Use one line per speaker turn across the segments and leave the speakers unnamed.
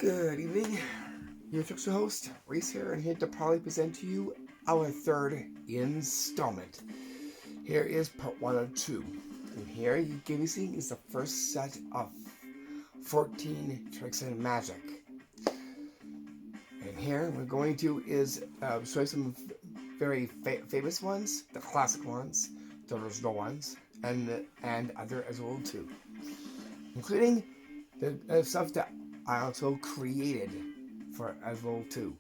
Good evening, your Trickster host, Reese here, and here to proudly present to you our third installment. Here is part 1 of 2. And here you can be seeing is the first set of 14 tricks and magic. And here we're going to show you some very famous ones, the classic ones, the original ones, and other as well too, including the stuff that I also created for as well too.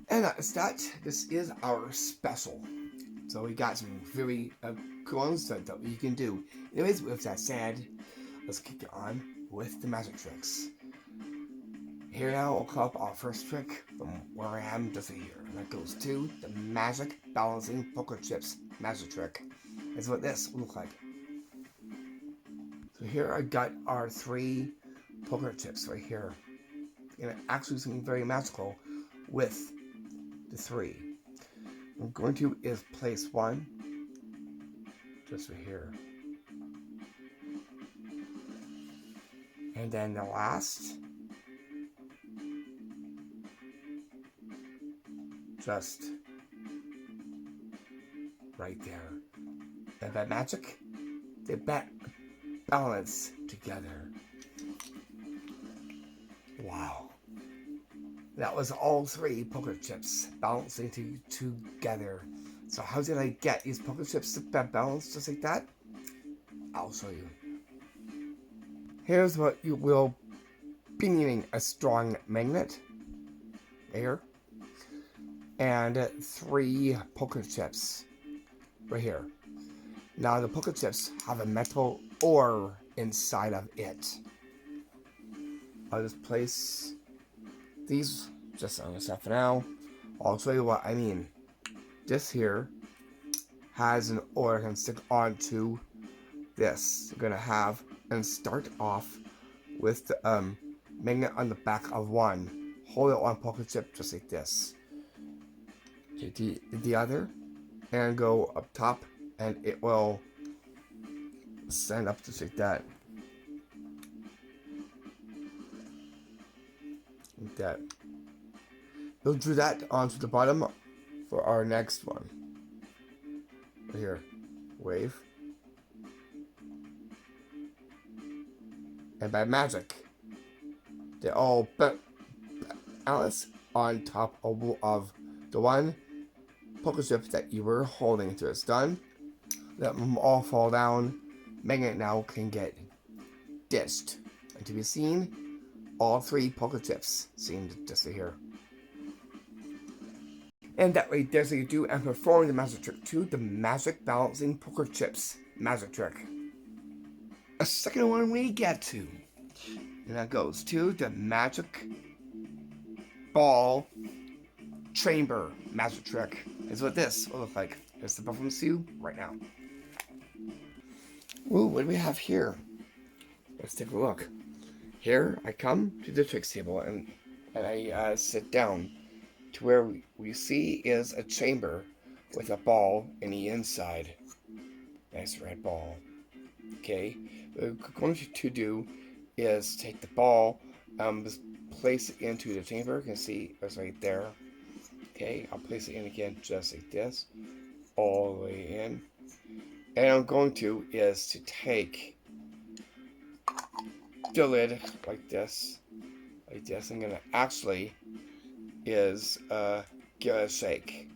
And that's that. This is our special. So we got some very cool ones that we can do. Anyways, with that said, let's kick it on with the magic tricks. Here now, I'll call up our first trick from where I am just here. And that goes to the magic balancing poker chips magic trick. That's what this will look like. So here I got our 3 poker chips right here. And actually something very magical with the 3. I'm going to is place 1 just right here. And then the last just right there. And by magic, they balance together. Wow. That was all 3 poker chips balancing together. So how did I get these poker chips to balance just like that? I'll show you. Here's what you will be needing: a strong magnet here, and 3 poker chips right here. Now the poker chips have a metal ore inside of it. I'll just place these just on the stuff for now. I'll show you what I mean. This here has an ore that can stick onto this. You're gonna have and start off with the magnet on the back of one. Hold it on poker chip just like this. Take the other and go up top, and it will stand up just like that. Like that. We'll do that onto the bottom for our next one. Right here. Wave. And by magic, they all balance on top of the one poker chip that you were holding until it's done. Let them all fall down. Magnet now can get dished. And to be seen, all 3 poker chips seem just here. And that way, there's how you do and perform the magic trick 2, the magic balancing poker chips magic trick. A second one we get to, and that goes to the magic ball chamber magic trick. Is what this will look like. Here's the performance to you right now. Ooh, what do we have here? Let's take a look. Here I come to the tricks table and I sit down to where we see is a chamber with a ball in the inside. Nice red ball. Okay, what we're going to do is take the ball, place it into the chamber. You can see it's right there. Okay, I'll place it in again just like this, all the way in. And I'm going to is to take the lid like this. I'm gonna actually is give it a shake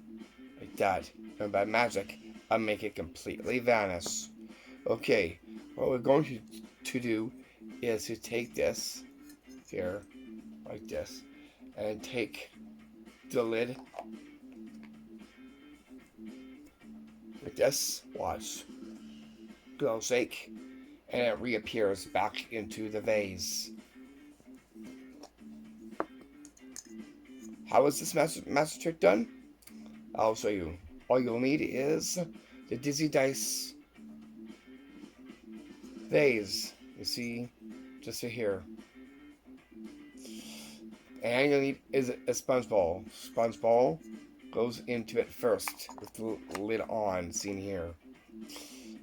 like that, and by magic I'll make it completely vanish. Okay, what we're going to do is to take this here like this and take the lid like this. Watch, go shake, and it reappears back into the vase. How is this magic trick done? I'll show you. All you'll need is the Dizzy Dice vase. You see, just right here. And you'll need is a sponge ball. Sponge ball goes into it first with the lid on, seen here.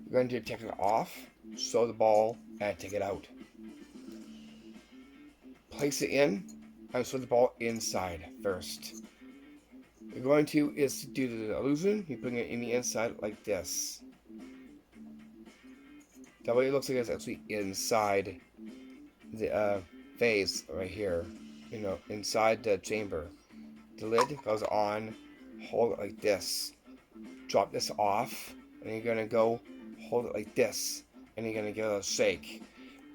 You're going to take it off, show the ball, and take it out. place it in and swing the ball inside first. You're going to is to do the illusion. You bring it in the inside like this. That way it looks like it's actually inside the vase right here. You know, inside the chamber. The lid goes on. Hold it like this. Drop this off, and you're gonna go hold it like this, and you're gonna give it a shake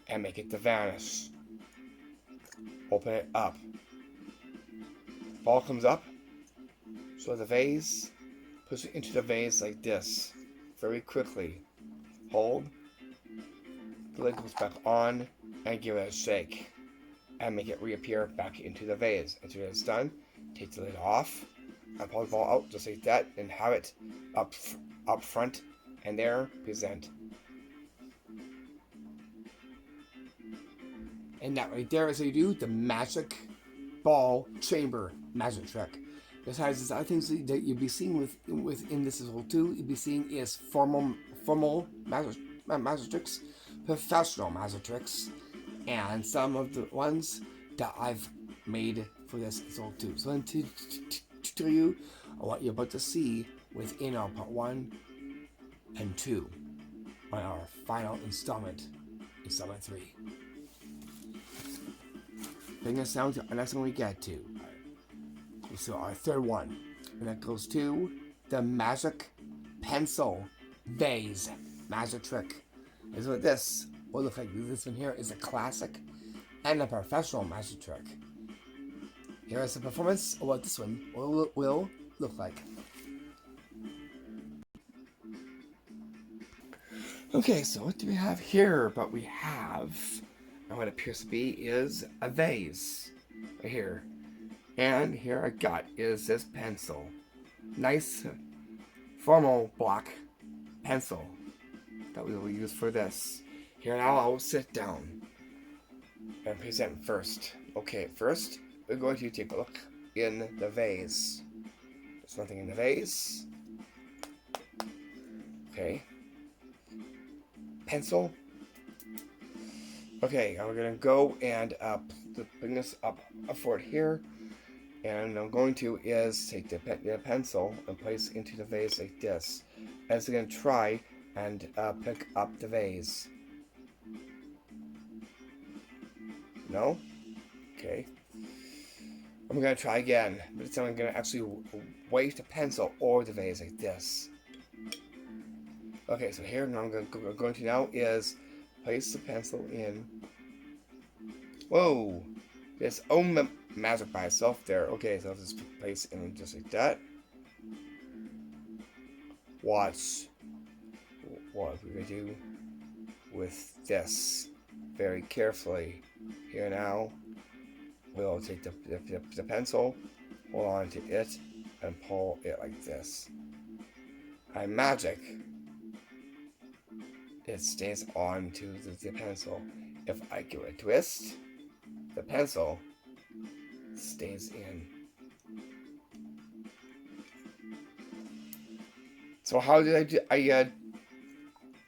and make it to vanish. Open it up. Ball comes up. So the vase, push it into the vase like this, very quickly. Hold. The lid goes back on, and give it a shake, and make it reappear back into the vase. After it's done, take the lid off, and pull the ball out just like that, and have it up front, and there, present. And that right there is how you do the magic ball chamber magic trick. Besides, there's other things that you'll be seeing within this as well too. You'll be seeing is formal magic tricks, professional magic tricks, and some of the ones that I've made for this as well too. So to tell you what you're about to see within our part 1 and 2 on our final installment 3. Bring us down to our next one we get to. So our third one, and that goes to the magic pencil vase magic trick. Is what this will look like. This one here is a classic and a professional magic trick. Here is the performance of what this one will look like. Okay, so what do we have here? But we have, and what appears to be is a vase right here. And here I got is this pencil. Nice formal black pencil that we will use for this. Here now I will sit down and present first. Okay, first we're going to take a look in the vase. There's nothing in the vase. Okay. Pencil. Okay, now we're going to go and bring this up for it here. And I'm going to is take the pencil and place it into the vase like this. And so I'm going to try and pick up the vase. No? Okay. I'm going to try again. But this time I'm going to actually wave the pencil over the vase like this. Okay, so here now I'm going to now is place the pencil in. Whoa! Its own magic by itself there. Okay, so I'll just place it in just like that. Watch what we're going to do with this very carefully. Here now, we'll take the pencil, hold on to it, and pull it like this. By magic, it stays on to the pencil. If I give it a twist, the pencil stays in. So how did I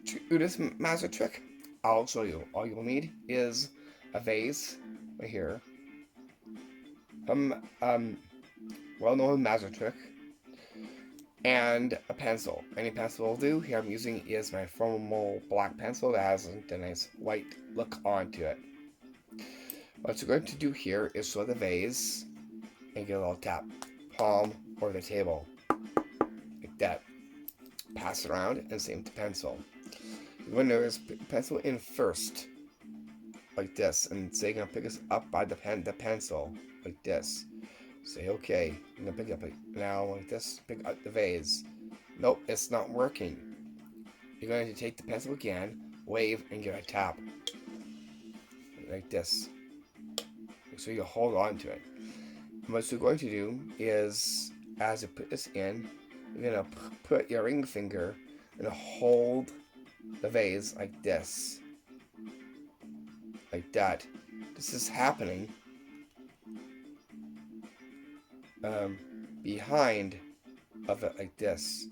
do this magic trick? I'll show you. All you'll need is a vase right here. Well-known magic trick. And a pencil. Any pencil will do. Here I'm using is my formal black pencil that has a nice white look onto it. What you're going to do here is show the vase and get a little tap, palm over the table, like that. Pass it around and same with the pencil. You're going to put the pencil in first, like this, and say you're going to pick us up by the pencil, like this. Say okay. I'm going to pick it up now like this, pick up the vase. Nope, it's not working. You're going to take the pencil again, wave, and give it a tap, like this. So you hold on to it. And what you're going to do is, as you put this in, you're going to put your ring finger and hold the vase like this. Like that. This is happening behind of it like this.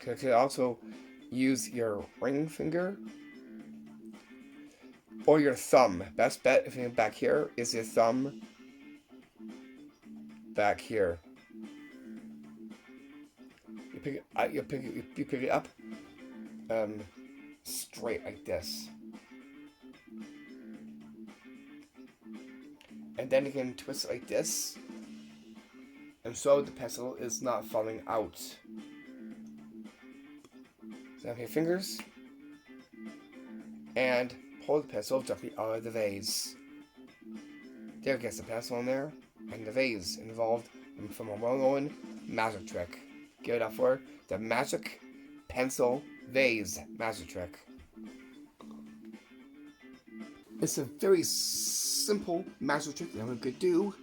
You can also use your ring finger or your thumb. Best bet, if you're back here, is your thumb back here. You pick it up straight like this. And then you can twist it like this. And so the pencil is not falling out. So have your fingers. And pull the pencil directly out of the vase. There gets the pencil in there. And the vase involved from a well-known magic trick. Give it up for the Magic Pencil Vase Magic Trick. It's a very simple magic trick that anyone could do.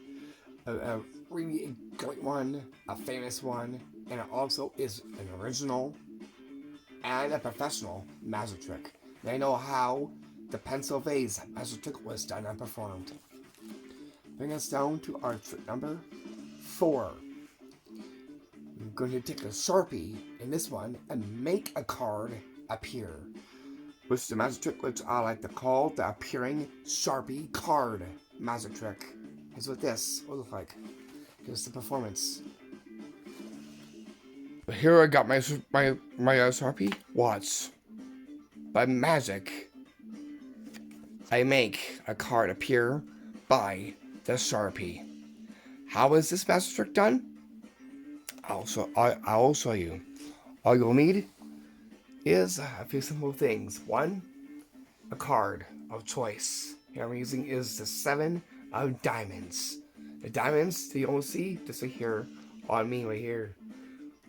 A really great one, a famous one, and it also is an original and a professional magic trick. They know how the pencil vase magic trick was done and performed. Bring us down to our trick number 4. I'm going to take a Sharpie in this one and make a card appear, which is the magic trick which I like to call the appearing Sharpie card magic trick. Here's what this will look like. Here's the performance. Here I got my Sharpie. Watch. By magic, I make a card appear by the Sharpie. How is this magic trick done? I'll show you. All you'll need is a few simple things. 1, a card of choice. Here I'm using is the 7 of diamonds. The diamonds that you'll see just right here on me right here.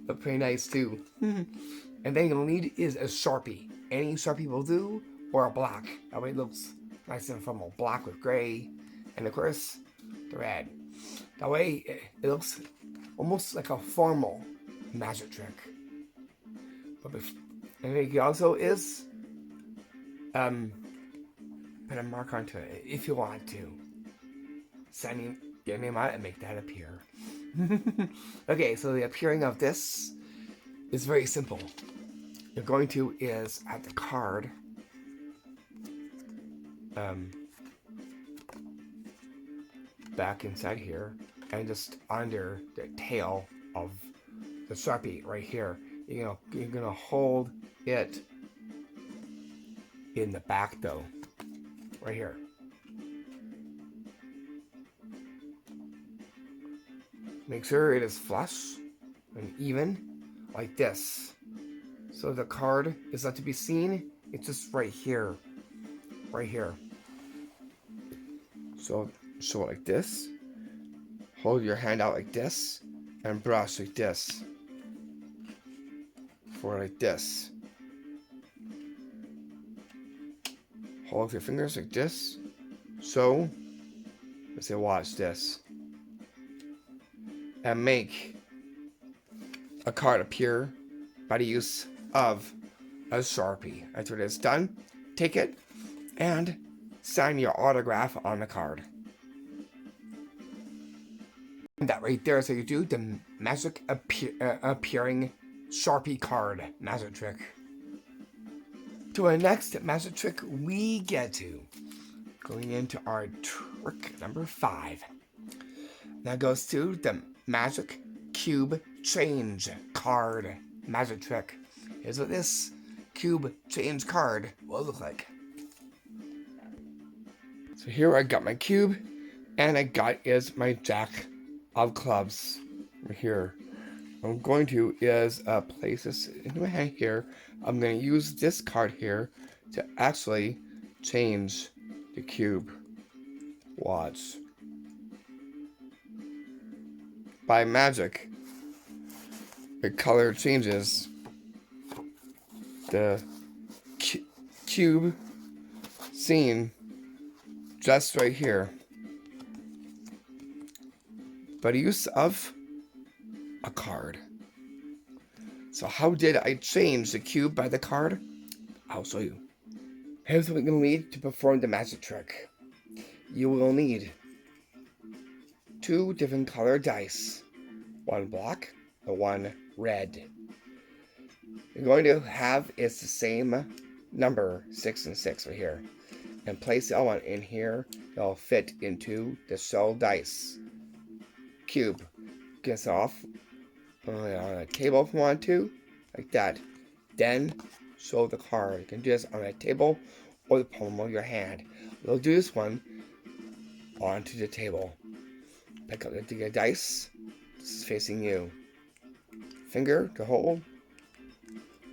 Look pretty nice too. And then you'll need is a Sharpie. Any Sharpie will do, or a black. That way it looks nice and formal. Black with gray, and of course the red. That way it looks almost like a formal magic trick. And it also is put a mark onto it if you want to. Sign your name on it and make that appear. Okay, so the appearing of this is very simple. You're going to is at the card back inside here, and just under the tail of the Sharpie right here. You're gonna hold it in the back though, right here. Make sure it is flush and even, like this. So the card is not to be seen. It's just right here, right here. So show it like this. Hold your hand out like this, and brush like this. For like this. Hold your fingers like this. So, let's say watch this. And make a card appear by the use of a Sharpie. After it is done, take it and sign your autograph on the card. And that right there is how you do the magic appearing Sharpie card magic trick. To our next magic trick we get to. Going into our trick number 5. That goes to the magic cube change card magic trick. Here's what this cube change card will look like. So here I got my cube, and I got is my jack of clubs right here. I'm going to is place this in my hand here. I'm going to use this card here to actually change the cube. Watch. By magic, the color changes. The cube scene just right here. By the use of a card. So how did I change the cube by the card? I'll show you. Here's what you'll need to perform the magic trick. You will need 2 different color dice. 1 black and 1 red. You're going to have is the same number, 6 and 6 right here. and place the element in here. It'll fit into the shell dice cube. Gets off on a table if you want to, like that. Then show the card. You can do this on a table or the palm of your hand. We'll do this one onto the table. Pick up the dice. This is facing you. Finger to hold.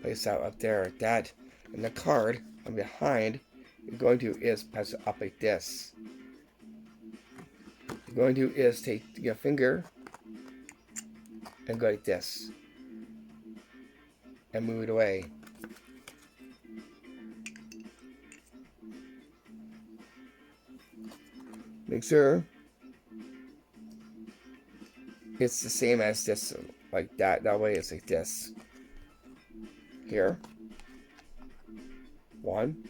Place that up there like that. And the card on behind, you're going to is press it up like this. You're going to is take your finger and go like this. And move it away. Make sure it's the same as this, like that. That way it's like this. Here. 1,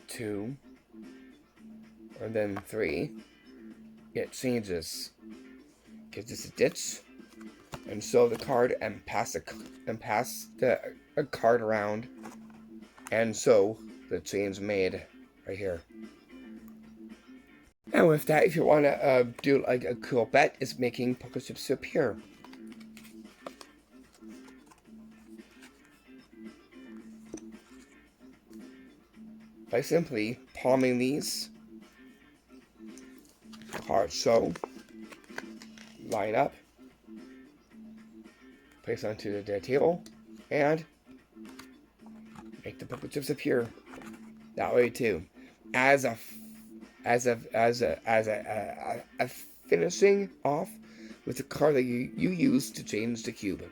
2, and then 3. It changes. Give this a ditch, and show the card and pass the card around, and so the change made right here. And with that, if you want to do like a cool bet, is making poker chips appear. By simply palming these cards, so line up, place onto the table, and make the poker chips appear that way too, as a finishing off with the card that you use to change the cube.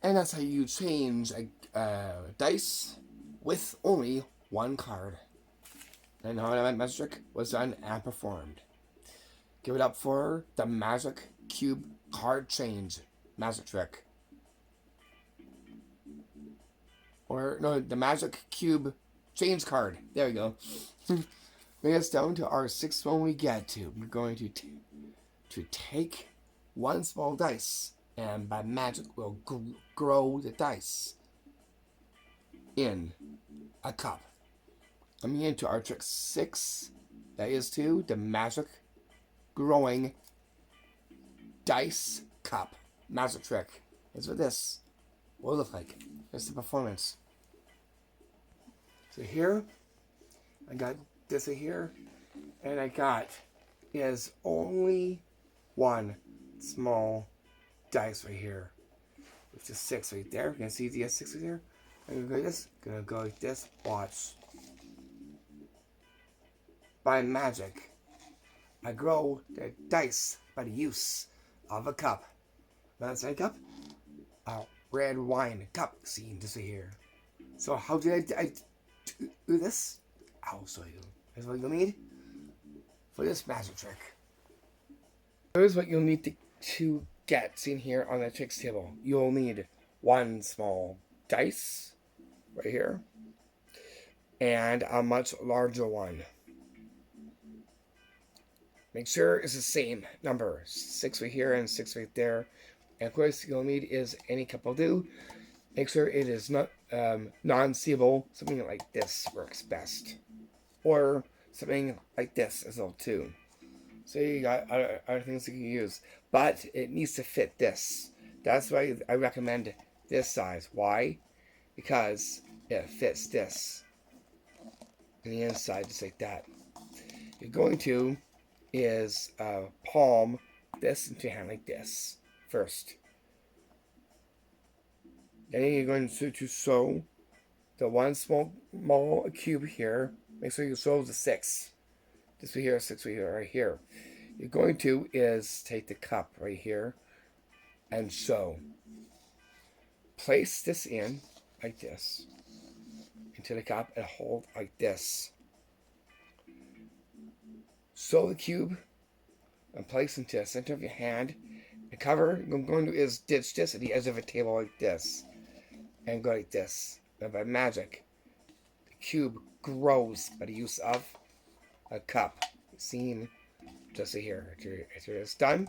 And that's how you change a dice with only one card. And how that magic trick was done and performed. Give it up for the Magic Cube Card Change magic trick. Or, no, the Magic Cube Change card. There we go. Bring us down to our 6th one we get to. We're going to take one small dice, and by magic we'll grow the dice in a cup. Coming into our trick 6, that is to the magic growing dice cup magic trick. Here's what this will look like. Here's the performance. So here, I got this right here, and I got is only one small dice right here, which is 6 right there. You can see the 6 right there. I'm gonna go like this. Gonna go like this. Watch. By magic, I grow the dice by the use of a cup. That's a cup. A red wine cup. See this right here. So how did I do this? I'll show you. Here's what you'll need for this magic trick. Here's what you'll need to get seen here on the tricks table. You'll need one small dice right here and a much larger one. Make sure it's the same number, 6 right here and 6 right there. And of course, you'll need is any cup will do. Make sure it is not non-seeable. Something like this works best, or something like this as well too. So you got other things you can use, but it needs to fit this. That's why I recommend this size. Why? Because it fits this on the inside, just like that. You're going to is palm this into your hand like this first. Then you're going to sew the one small cube here. Make sure you sew the 6. This right here, 6 right here, right here. You're going to is take the cup right here and sew. Place this in like this into the cup and hold like this. Sew the cube and place into the center of your hand. And cover, I'm going to is ditch this at the edge of a table like this. And go like this. And by magic, the cube grows by the use of a cup. Seen just here. After it's done,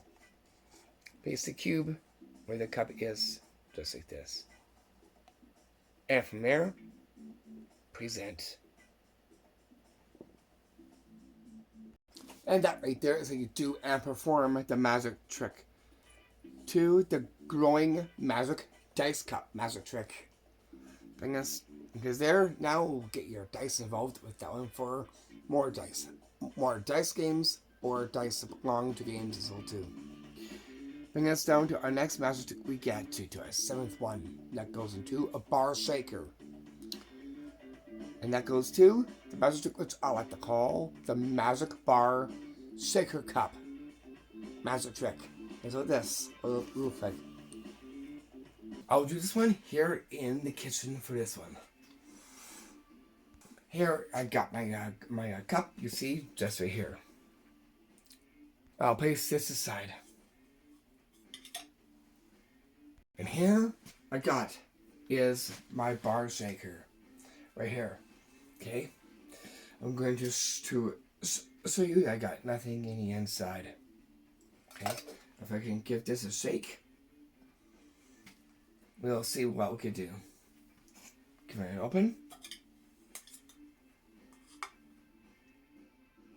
place the cube where the cup is, just like this. And from there, present. And that right there is how you do and perform the magic trick to the glowing magic dice cup magic trick. Bring us, because there now we'll get your dice involved with that one for more dice games, or dice that belong to games as well too. Bring us down to our next magic trick we get to our 7th one. That goes into a bar shaker. And that goes to the magic trick which I like to call the magic bar shaker cup magic trick. And so this will look like. I'll do this one here in the kitchen for this one. Here I got my cup, you see, just right here. I'll place this aside. And here I got is my bar shaker right here. Okay, I'm going to show you I got nothing in the inside. Okay, if I can give this a shake, we'll see what we can do. Can I open?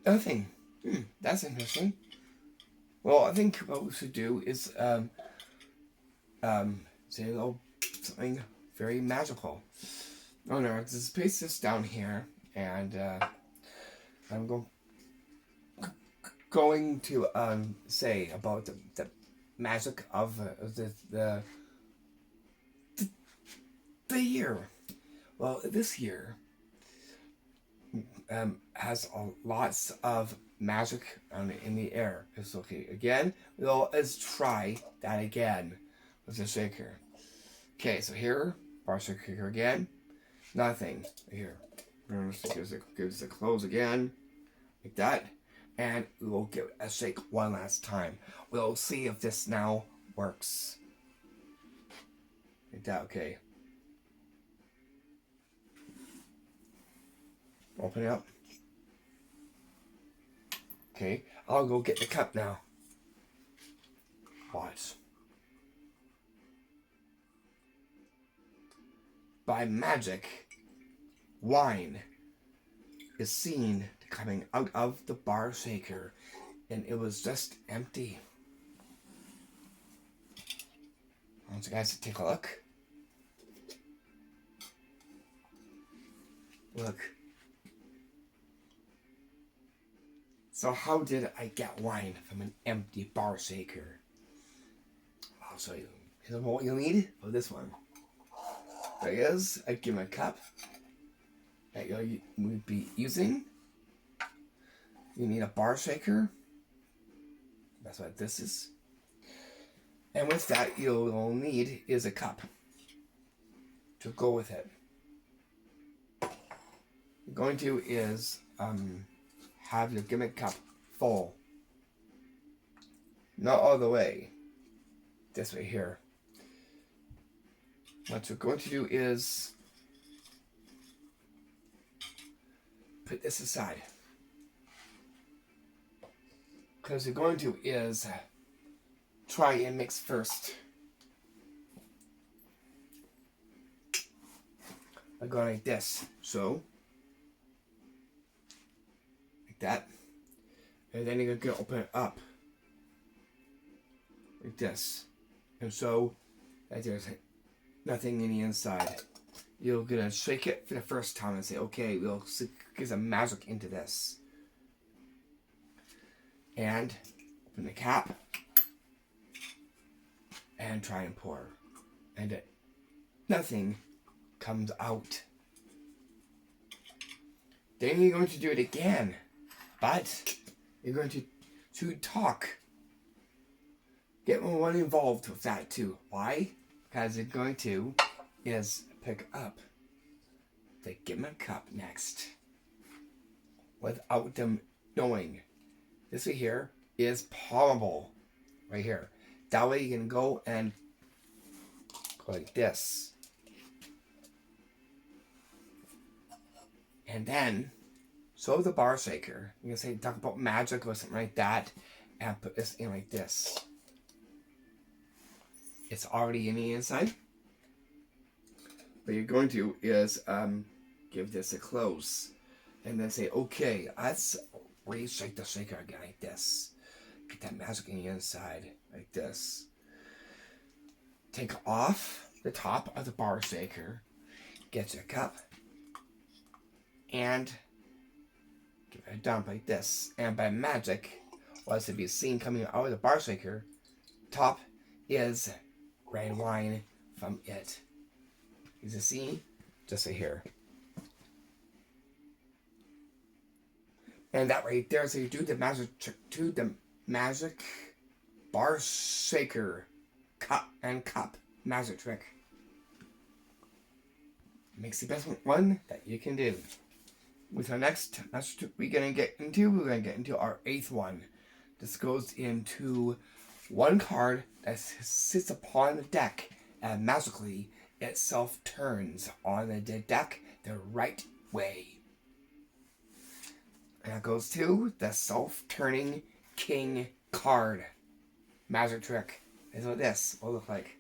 Nothing. That's interesting. Well, I think what we should do is say a little something very magical. Oh no, just paste this down here, and I'm going to say about the magic of the year. Well, this year has lots of magic in the air. It's okay. Again, let's try that again with the shaker. Okay, so here, bar shaker again. Nothing here. Gives it a close again, like that, and we'll give it a shake one last time. We'll see if this now works. Like that, okay. Open it up. Okay, I'll go get the cup now. Watch. By magic, wine is seen coming out of the bar shaker, and it was just empty. I want you guys to take a look. Look. So how did I get wine from an empty bar shaker? I'll show you. Here's what you'll need for this one. There it is. I give a cup that you would be using. You need a bar shaker. That's what this is. And with that, you'll need is a cup to go with it. You're going to is have your gimmick cup full. Not all the way. This way here. What you're going to do is put this aside. Because you're going to is try and mix first. I'm going like this. So, like that. And then you're going to open it up. Like this. And so, that there's nothing in the inside. You're going to shake it for the first time and say, okay, we'll get some magic into this. And open the cap. And try and pour. And nothing comes out. Then you're going to do it again. But you're going to talk. Get one involved with that too. Why? Because you're going to is pick up the gimmick cup next. Without them knowing. This right here is palmable. Right here. That way you can go and go like this. And then, so the bar shaker, you can say, talk about magic or something like that, and put this in like this. It's already in the inside. What you're going to is give this a close, and then say, okay, let's reshake the shaker again like this. Get that magic in the inside like this. Take off the top of the bar shaker, get your cup, and give it a dump like this. And by magic, what's to be seen coming out of the bar shaker, top is red wine from it. You can see, just right here. And that right there, so you do the magic trick to the magic bar shaker cup magic trick. Makes the best one that you can do. With our next magic trick we're gonna get into our 8th one. This goes into one card that sits upon the deck, and magically it self-turns on the deck the right way. And that goes to the self-turning king card. Magic trick is what this will look like.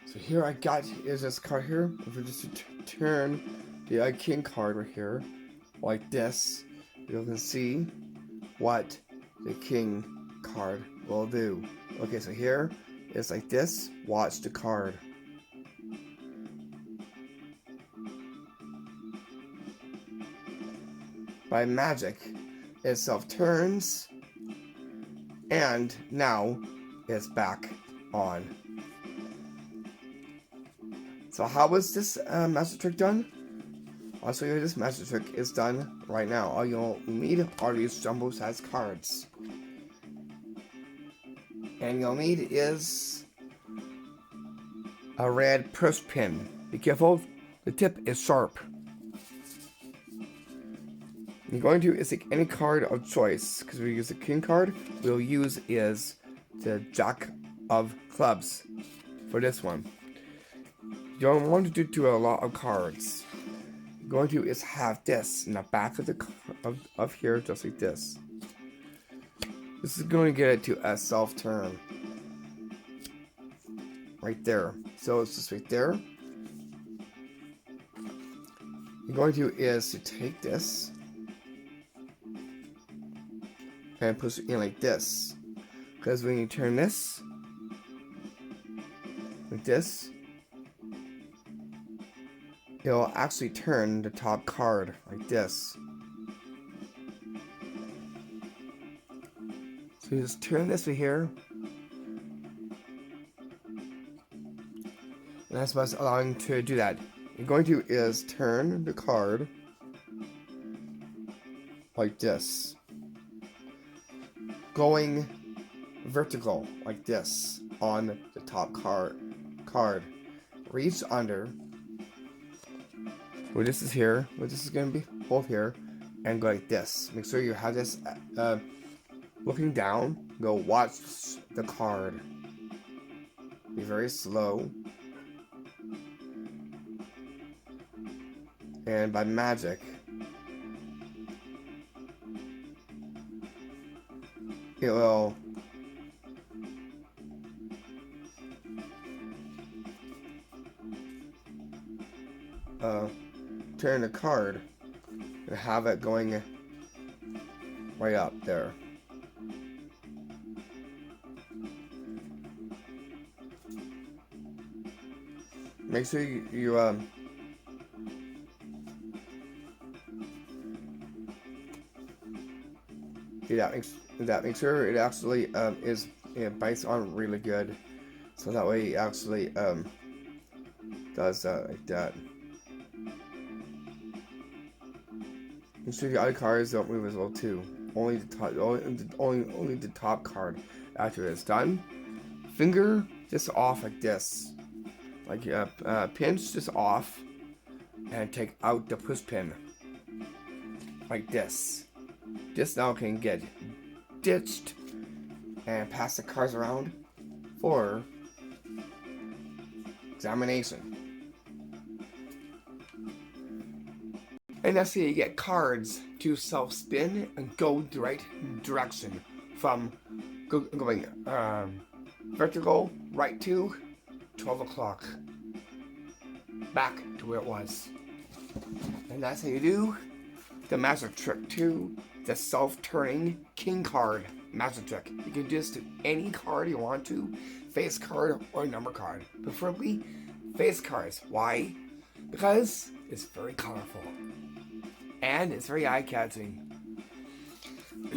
So here I got is this card here. If we just turn the king card right here, like this, you can see what the king card will do. Okay, so here it's like this. Watch the card. By magic, it self-turns, and now it's back on. So how was this magic trick done? I'll show you this magic trick is done right now. All you'll need are these jumbo-sized cards. And you'll need is a red push pin. Be careful, the tip is sharp. You're going to take any card of choice, because we use the king card. We'll use is the jack of clubs for this one. You don't want to do a lot of cards. You're going to is have this in the back of the of here, just like this. This is going to get it to a self-turn. Right there. So it's just right there. You're going to is to take this and push it in like this. Because when you turn this like this, it'll actually turn the top card like this. So you just turn this right here. And that's what's allowing to do that. You're going to is turn the card like this. Going vertical like this on the top card. Reach under where this is here, where this is going to be hold here, and go like this. Make sure you have this looking down. Go watch the card. Be very slow. And by magic, it will turn the card and have it going right up there. Make sure you do that. Make sure it actually it bites on really good, so that way it actually does that like that. Make sure the other cards don't move as well too. Only the top, only the top card. After it's done, finger just off like this, like pinch just off, and take out the push pin like this. This now can get ditched and pass the cards around for examination. And that's how you get cards to self-spin and go the right direction from going vertical right to 12 o'clock, back to to where it was. And that's how you do the magic trick to the self-turning king card magic trick. You can do this to any card you want to, face card or number card. Preferably face cards. Why? Because it's very colorful. And it's very eye-catching.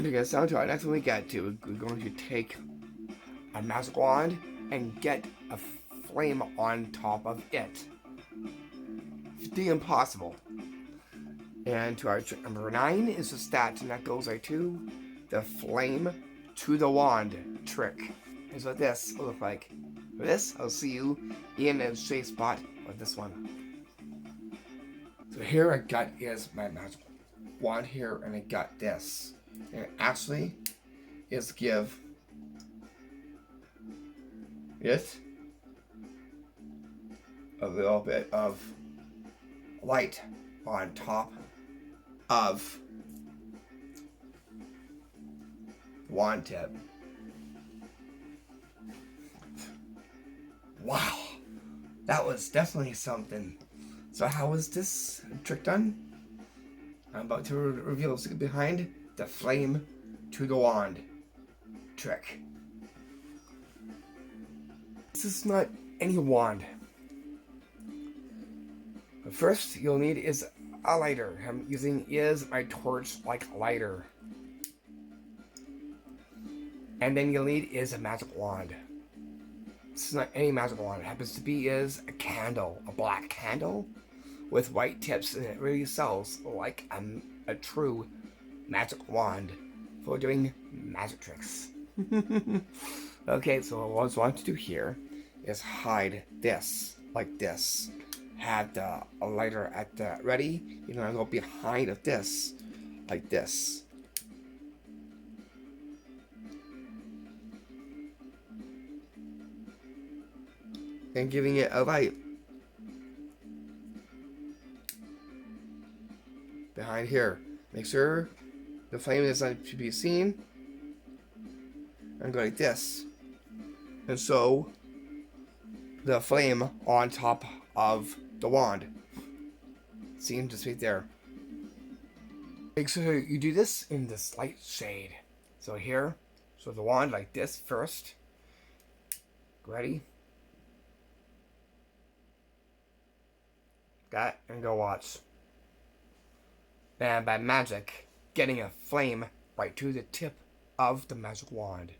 Because down to our next one we get to, we're going to take a magic wand and get a flame on top of it. The impossible. And to our trick number 9 is the stat, and that goes right to the flame to the wand trick. Here's what this will look like. For this, I'll see you in the shade spot of this one. So here I got is my magic wand here, and I got this. And it actually is give it a little bit of light on top of the wand tip. Wow, that was definitely something. So how was this trick done? I'm about to reveal the secret behind the flame to the wand trick. This is not any wand. But first you'll need is a lighter. I'm using is my torch-like lighter. And then you'll need is a magic wand. This is not any magic wand. It happens to be is a candle, a black candle with white tips, and it really sells like a true magic wand for doing magic tricks. Okay, so what I want to do here is hide this like this. Have the lighter at the ready. You're gonna go behind of this like this. And giving it a light behind here. Make sure the flame is not to be seen. And go like this. And so the flame on top of the wand. See, just right there. Make sure you do this in this light shade. So here, so the wand like this first. Ready? Got and go watch. And by magic, getting a flame right to the tip of the magic wand.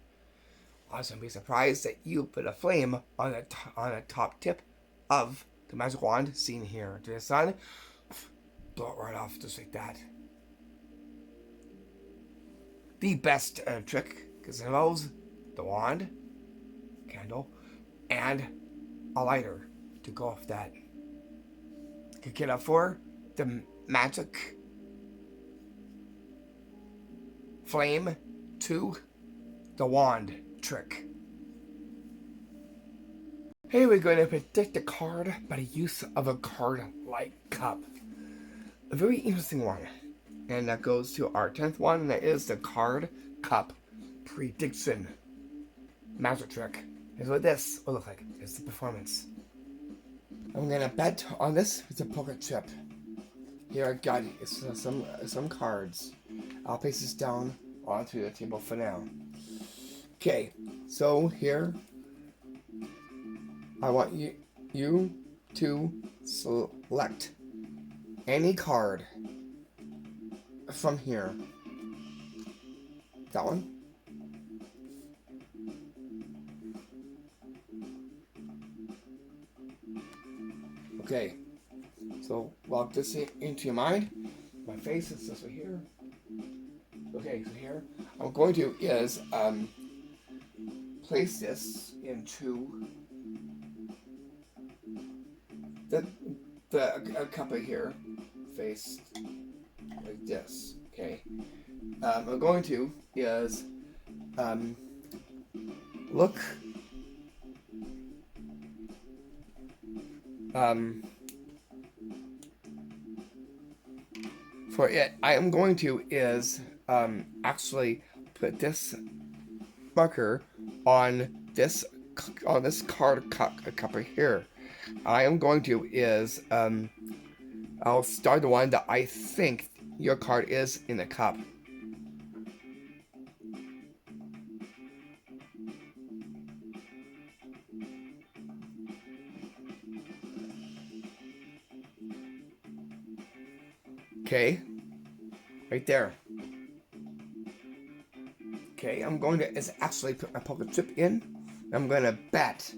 Also, be surprised that you put a flame on the top tip of the magic wand seen here to the sun. Blow it right off just like that. The best trick, because it involves the wand, candle, and a lighter to go off that. You get up for the magic flame to the wand trick. Here we're going to predict a card by the use of a card-like cup. A very interesting one. And that goes to our 10th one, and that is the card cup prediction magic trick. Here's what this will look like. It's the performance. I'm gonna bet on this with a poker chip. Here I got some cards. I'll place this down onto the table for now. Okay, so here I want you to select any card from here. That one. Okay, so lock this into your mind. My face is this right here. Okay, so here I'm going to is place this into the cup right here, face like this. Okay, I'm going to is look for it. I am going to is actually put this marker on this card cup right here. I am going to is I'll start the one that I think your card is in the cup. Okay, right there. Okay, I'm going to actually put my poker chip in. I'm going to bet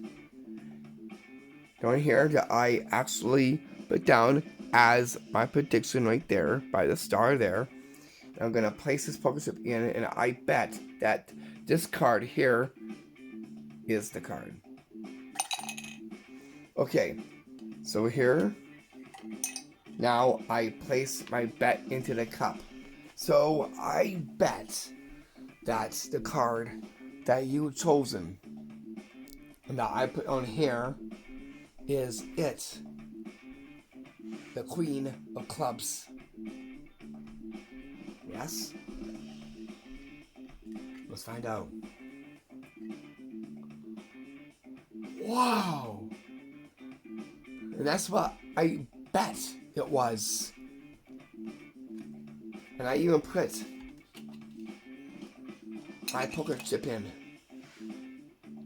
down here that I actually put down as my prediction right there by the star there. I'm going to place this poker chip in, and I bet that this card here is the card. Okay, so here, now I place my bet into the cup. So I bet that the card that you've chosen and that I put on here is it. The Queen of Clubs. Yes? Let's find out. Wow! And that's what I bet it was. And I even put my poker chip in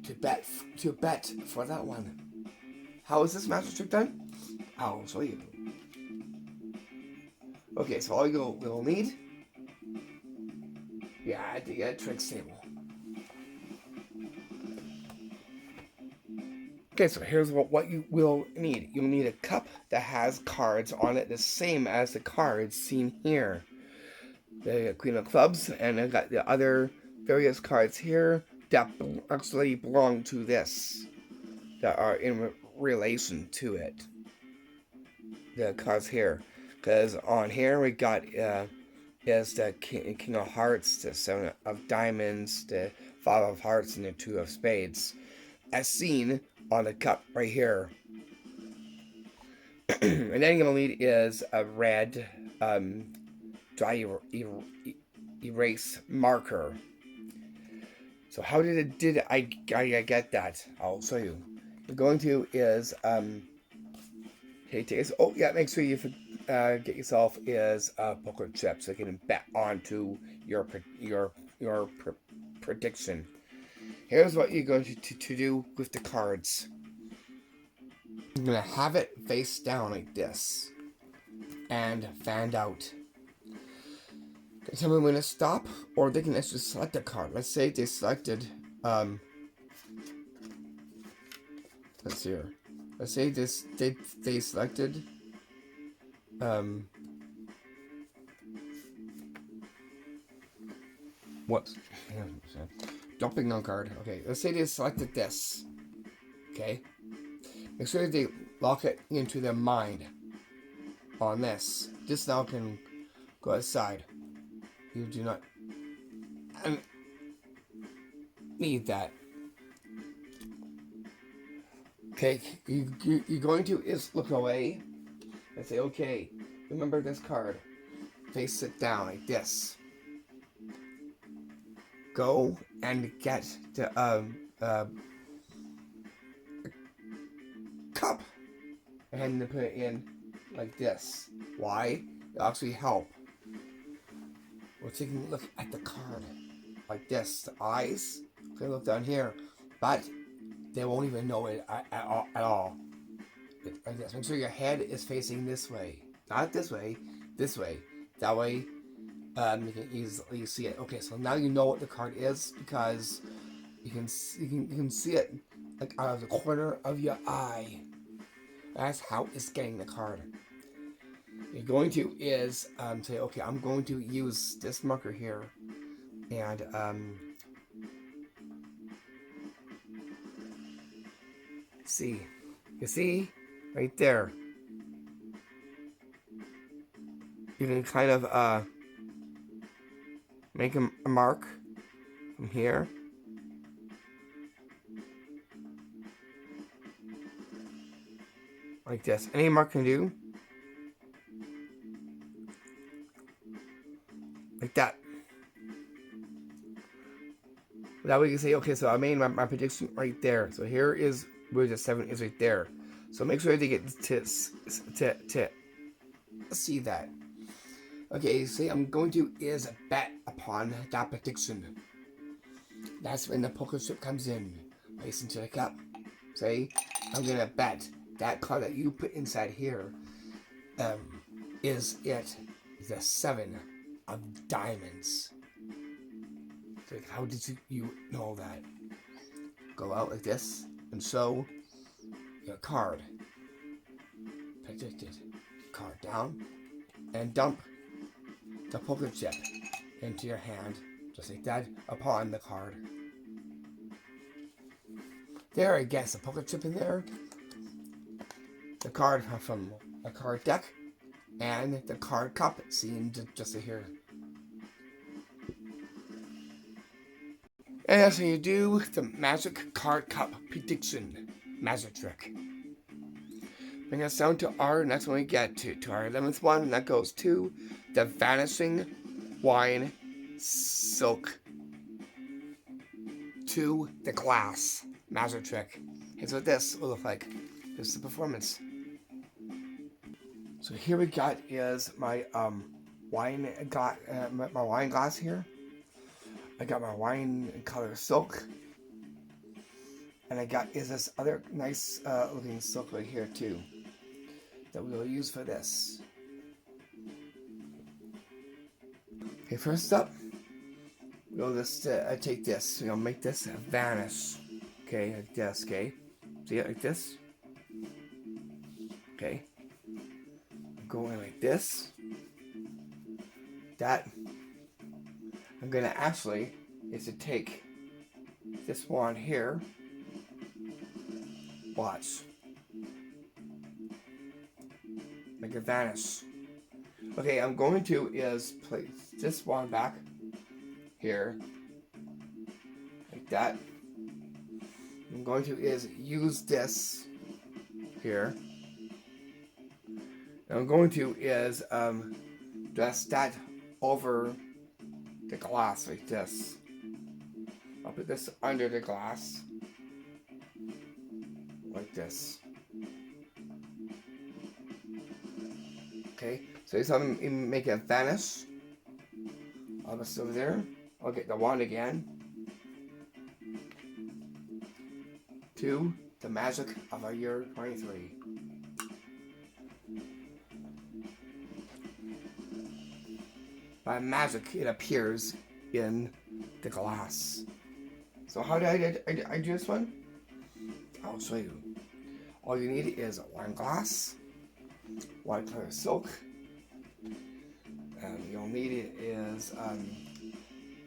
to bet for that one. How is this magic trick done? I'll show you. Okay, so all you'll need, the tricks table. Okay, so here's what you will need. You'll need a cup that has cards on it the same as the cards seen here. The Queen of Clubs, and I got the other various cards here that actually belong to this, that are in relation to it. The cards here, because on here we got is the King of Hearts, the Seven of Diamonds, the Five of Hearts, and the Two of Spades, as seen on the cup right here. And then you'll need is a red dry erase marker. So how did I get that? I'll show you. You're going to is make sure you get yourself is a poker chip so you can bet onto your prediction. Here's what you're going to do with the cards. I'm going to have it face down like this and fanned out. They tell me when to stop, or they can actually select a card. Let's say they selected, let's see here. Let's say they selected, what? Jumping on card. Okay, let's say they selected this. Okay. Make sure they lock it into their mind on this. This now can go aside. You do not need that. Okay, you're going to is look away and say, okay, remember this card. Face it down like this. Go and get the cup and put it in like this. Why? It'll actually help. We're taking a look at the card like this. The eyes, okay, look down here, but they won't even know it at all. Like this. Make sure your head is facing this way, not this way, this way. That way, you can easily see it. Okay, so now you know what the card is because you can see it like out of the corner of your eye. That's how it's getting the card. You're going to is say, okay, I'm going to use this marker here, and see, you see right there. You can kind of make a mark from here. Like this. Any mark can do. Like that. That way you can say, okay, so I made my prediction right there. So here is where the 7 is right there. So make sure they get to see that. Okay, say I'm going to is bet upon that prediction. That's when the poker chip comes in. Place into the cup. Say, I'm gonna bet that card that you put inside here is it the 7 of diamonds. So how did you know that? Go out like this and show your card. Predicted card down and dump the poker chip into your hand, just like that, upon the card. There, I guess a poker chip in there, the card from a card deck, and the card cup seen just here. And that's how you do the magic card cup prediction magic trick. Bring us down to our next one we get to our 11th one, and that goes to the Vanishing Wine Silk to the glass magic trick. Here's what this will look like. This is the performance. So here we got is my wine glass here. I got my wine color silk, and I got is this other nice looking silk right here too that we will use for this. Okay, first up, we'll just take this. We'll make this vanish. Okay, like this. Okay, see it like this. Okay, go in like this. That I'm gonna actually is to take this wand here. Watch. Make it vanish. Okay, I'm going to is place this wand back here. Like that. I'm going to is use this here. And I'm going to is dress that over the glass like this. I'll put this under the glass like this. Okay, so this I'm gonna make it vanish. I'll just over there. I'll get the wand again. To the magic of our year 23. By magic, it appears in the glass. So how did I do this one? I'll show you. All you need is a wine glass, white color silk. You'll need it is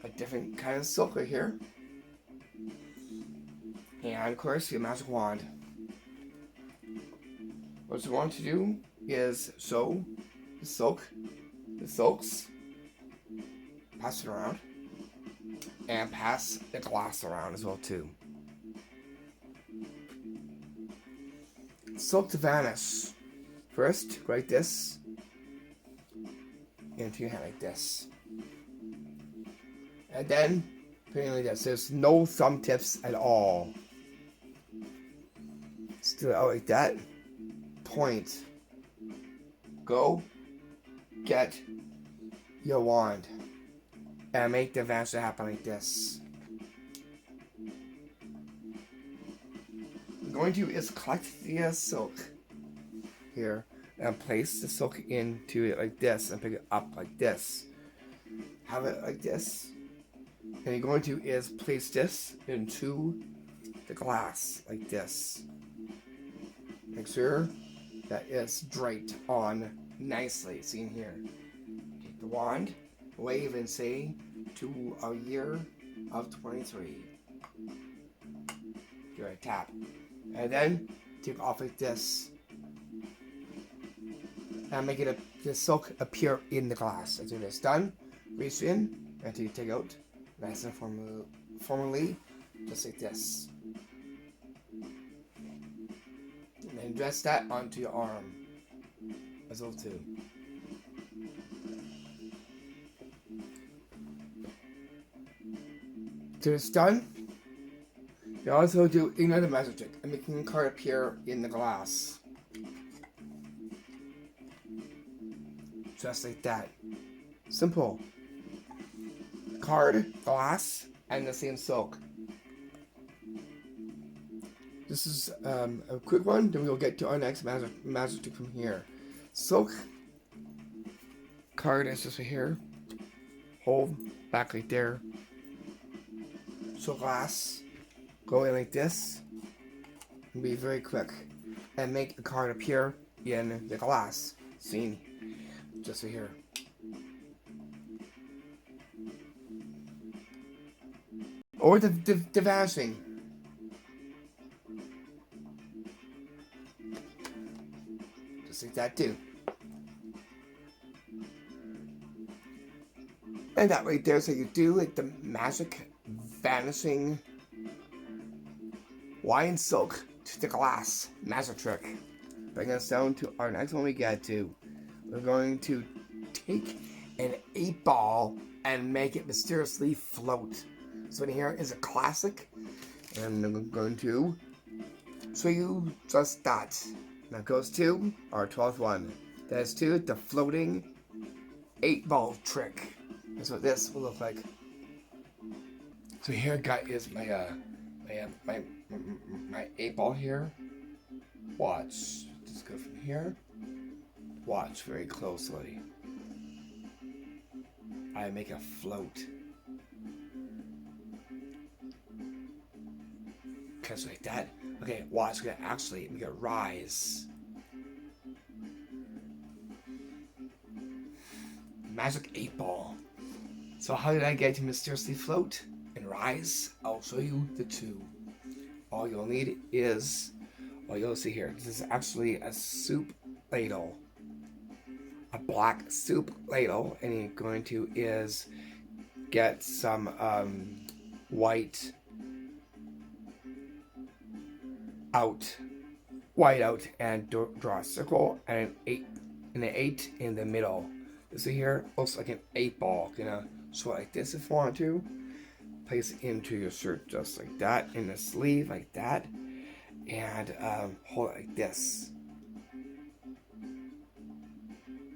a different kind of silk right here. And of course your magic wand. What you want to do is sew the silks, pass it around, and pass the glass around as well too. Silk to vanish. First, write this into your hand like this. And then, put it like this. There's no thumb tips at all. Just do it out like that. Point. Go get your wand. And make the vanish happen like this. I'm going to is collect the silk here and place the silk into it like this and pick it up like this. Have it like this. And you're going to is place this into the glass like this. Make sure that it's draped on nicely. Seen here. Take the wand, wave and say to our year of 23. Give it a tap. And then take off like this. And make it the silk appear in the glass. After it's done, reach in until you take out nice and formally, just like this. And then dress that onto your arm as well too. After it's done, you also do another magic trick and making a card appear in the glass. Just like that. Simple. Card, glass, and the same silk. This is a quick one, then we'll get to our next magic trick from here. Silk. Card is just right here. Hold back right there. So glass. Go in like this. And be very quick. And make a card appear in the glass. Scene. Just right here. Or the vanishing. Just like that too. And that right there, so you do like the magic vanishing wine silk to the glass magic trick. Bring us down to our next one we get to. We're going to take an 8-ball and make it mysteriously float. So in here is a classic, and I'm going to show you just that. Now goes to our 12th one. That is to the floating 8-ball trick. That's what this will look like. So here, guys, is my 8-ball here. Watch. Just go from here. Watch very closely. I make a float. Just like that. Okay, watch. We're gonna actually make it rise. Magic 8-ball. So how did I get to mysteriously float and rise? I'll show you the two. All you'll need is, well, you'll see here. This is actually a soup ladle, a black soup ladle, and you're going to is get some white out, and draw a circle and an 8 in the middle. You see here, looks like an 8-ball. Gonna show it like this if you want to. Place it into your shirt just like that, in the sleeve like that, and hold it like this.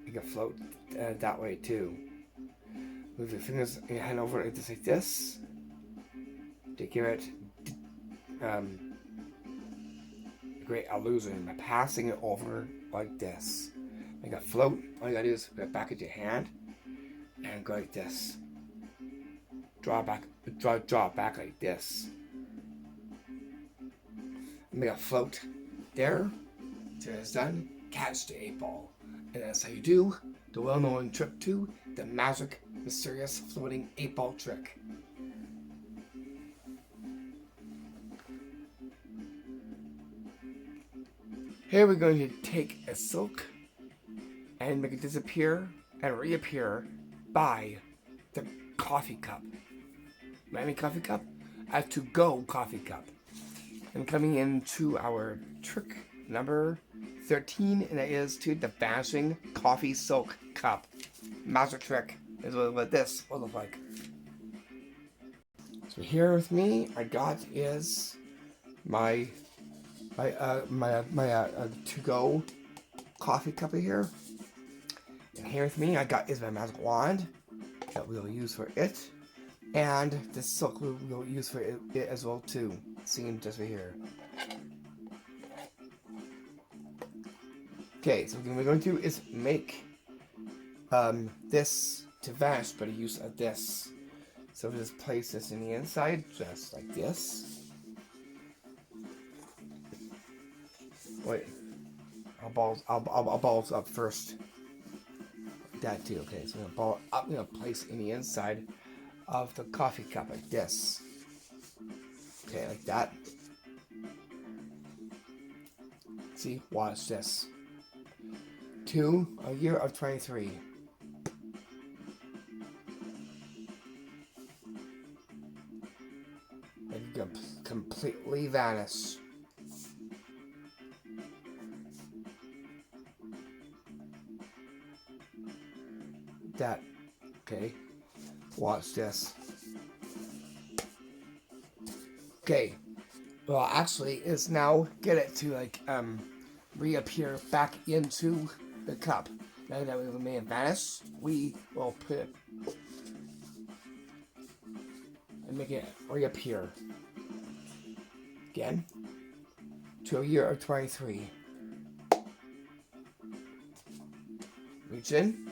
You can float that way too. Move your fingers and your hand over it like this to give it great illusion by passing it over like this. Make a float. All you gotta do is put it back at your hand and go like this. Draw it back like this. Make a float there. Until it's done, catch the 8-ball. And that's how you do the well-known trick 2, the magic, mysterious, floating 8-ball trick. Here we're going to take a silk and make it disappear and reappear by the coffee cup. Miami coffee cup? A to-go coffee cup. And coming into our trick number 13, and that is to the vanishing coffee silk cup. Magic trick is what this will look like. So here with me, I got is my to-go coffee cup here. And here with me, I got is my magic wand that we'll use for it, and the silk we'll use for it as well too. Seen just right here. Okay, so what we're going to do is make this to vanish by the use of this. So we'll just place this in the inside, just like this. Wait, I'll balls up first. Like that too. Okay, so I'm gonna ball up. I'm gonna place in the inside of the coffee cup like this. Okay, like that. See, watch this. To a year of 23. And you completely vanish. That. Okay. Watch this. Okay. Well, actually, it's now get it to like reappear back into the cup. Now that we've made it vanish, we will put it and make it reappear. Again, to a year of 23. Reach in,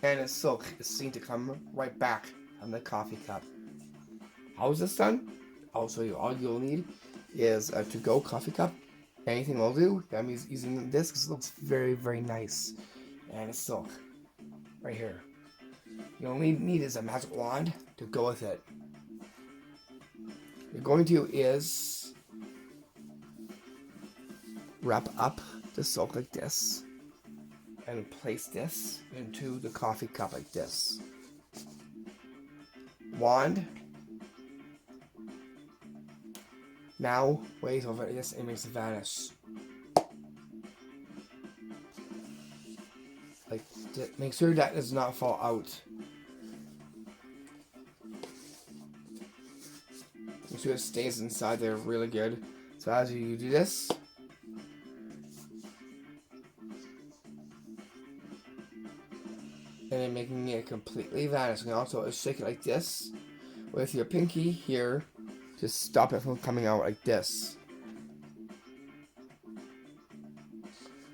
and the silk is seen to come right back on the coffee cup. How is this done? I'll show you. All you'll need is a to-go coffee cup. Anything will do. That means using this because it looks very, very nice. And it's silk. Right here. You only need is a magic wand to go with it. What you're going to do is wrap up the silk like this. And place this into the coffee cup like this. Wand. Now wave over this and makes it vanish. Like, make sure that does not fall out. Make sure it stays inside there really good. So as you do this, and then making it completely vanish. And also shake it like this with your pinky here to stop it from coming out like this.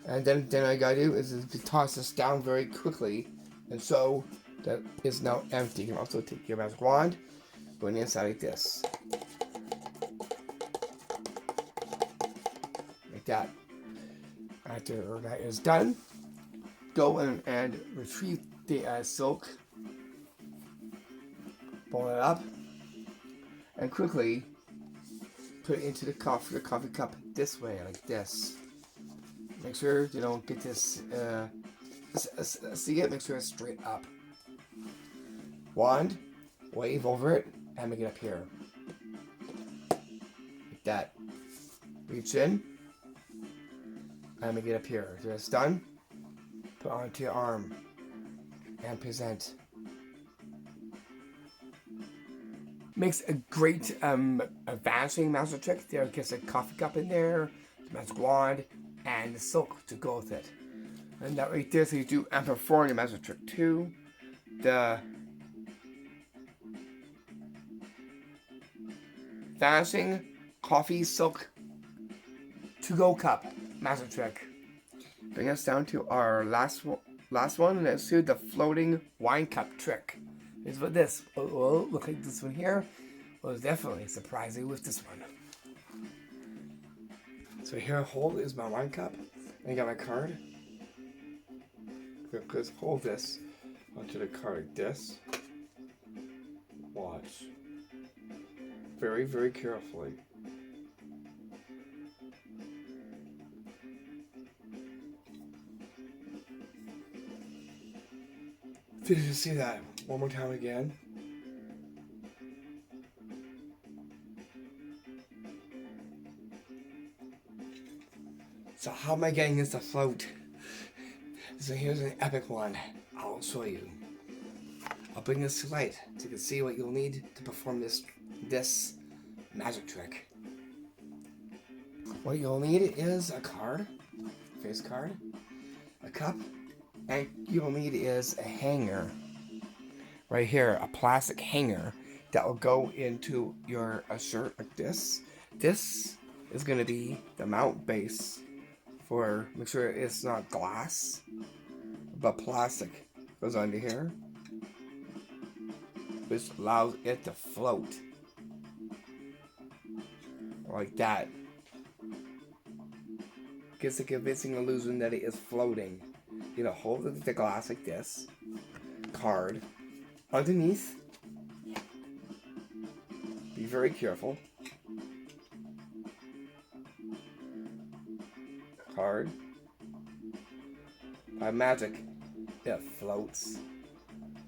And then all you gotta do is to toss this down very quickly, and so that is now empty. You can also take your magic wand, go inside like this, like that. After that is done, go in and retrieve the silk, pull it up, and quickly put it into the coffee cup this way, like this. Make sure you don't get this, see it, make sure it's straight up. Wand, wave over it, and make it appear. Like that. Reach in, and make it appear. After it's done, put it onto your arm, and present. Makes a great vanishing magic trick. There gets a coffee cup in there, the magic wand, and the silk to go with it. And that right there, so you do and perform your magic trick too. The vanishing coffee silk to-go cup magic trick. Bring us down to our last one, and that's to the floating wine cup trick. Here's what this. Oh, look like this one here. Was definitely surprising with this one. So here, hold is my wine cup. And I got my card. Just hold this onto the card like this. Watch. Very, very carefully. Did you see that? One more time again. So how am I getting this to float? So here's an epic one. I'll show you. I'll bring this to light so you can see what you'll need to perform this magic trick. What you'll need is a card, face card, a cup, and you'll need is a hanger. Right here, a plastic hanger that will go into your shirt like this. This is going to be the mount base for, make sure it's not glass, but plastic goes under here, which allows it to float. Like that. Gives a convincing illusion that it is floating. You know, hold the glass like this. Card. Underneath. Be very careful. Card. By magic, it floats.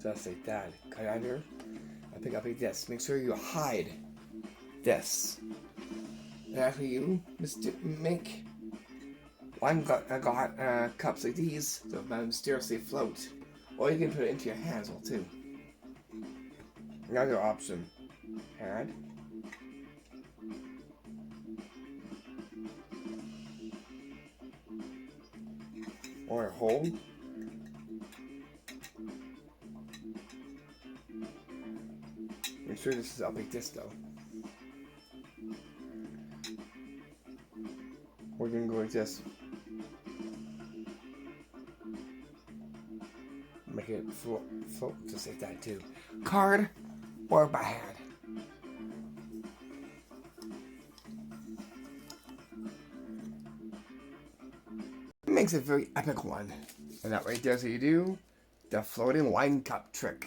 Just like that. Cut under. And pick up like this. Make sure you hide this. And after you make wine cups like these that mysteriously float, or you can put it into your hands well too. Another option, hand, or hold, sure this is up like this though. We're gonna go like this. Make it float just like that too. Card or by hand. It makes a very epic one. And that right there, so you do the floating wine cup trick.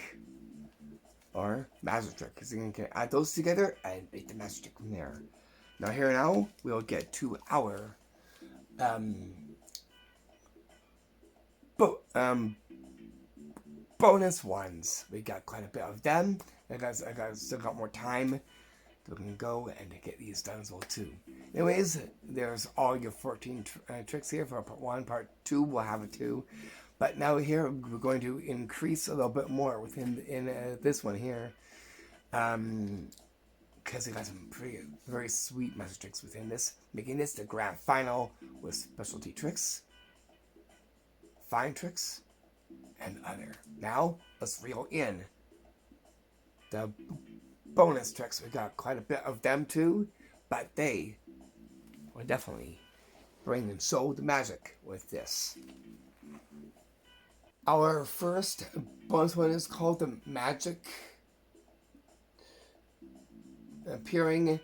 Or magic trick. Because you can add those together and make the magic trick from there. Now we'll get to our bonus ones. We got quite a bit of them. I still got more time. So we can go and get these done as well too. Anyways, there's all your 14 tricks here for part 1. Part 2 we'll have it too. But now here we're going to increase a little bit more within this one here. Because we got some very sweet magic tricks within this. Making this the grand final with specialty tricks, fine tricks, and other. Now, let's reel in the bonus tricks. We got quite a bit of them too, but they will definitely bring and show the magic with this. Our first bonus one is called the Magic Appearing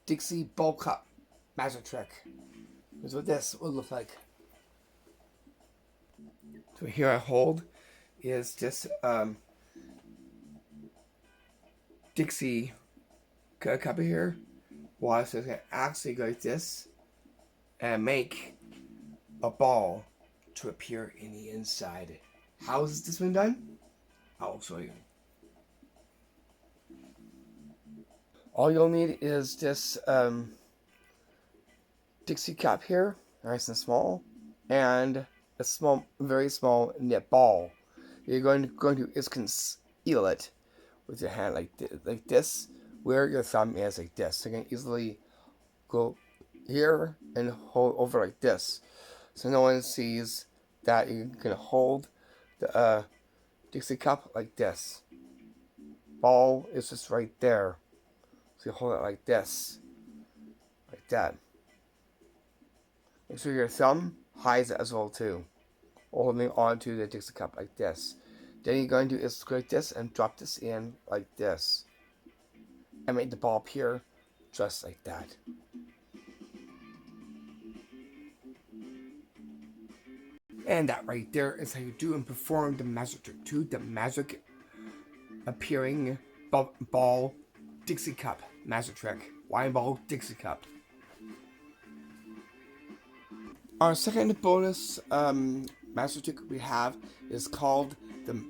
Dixie Bowl Cup Magic Trick. Here's what this will look like. So here I hold is just Dixie cup here. Well, so it's gonna actually go like this and make a ball to appear in the inside. How is this one done? I'll show you. All you'll need is this Dixie cup here, nice and small, and a small, very small knit ball. You're going to is conceal it with your hand like this, where your thumb is like this. So you can easily go here and hold over like this, so no one sees that. You can hold the Dixie cup like this. Ball is just right there. So you hold it like this, like that. Make sure your thumb hides it as well too, holding onto the Dixie cup like this. Then you're going to do is go like this and drop this in like this, and make the ball appear just like that. And that right there is how you do and perform the magic trick 2, the magic appearing ball Dixie cup magic trick. Wine ball Dixie cup. Our second bonus magic trick we have is called the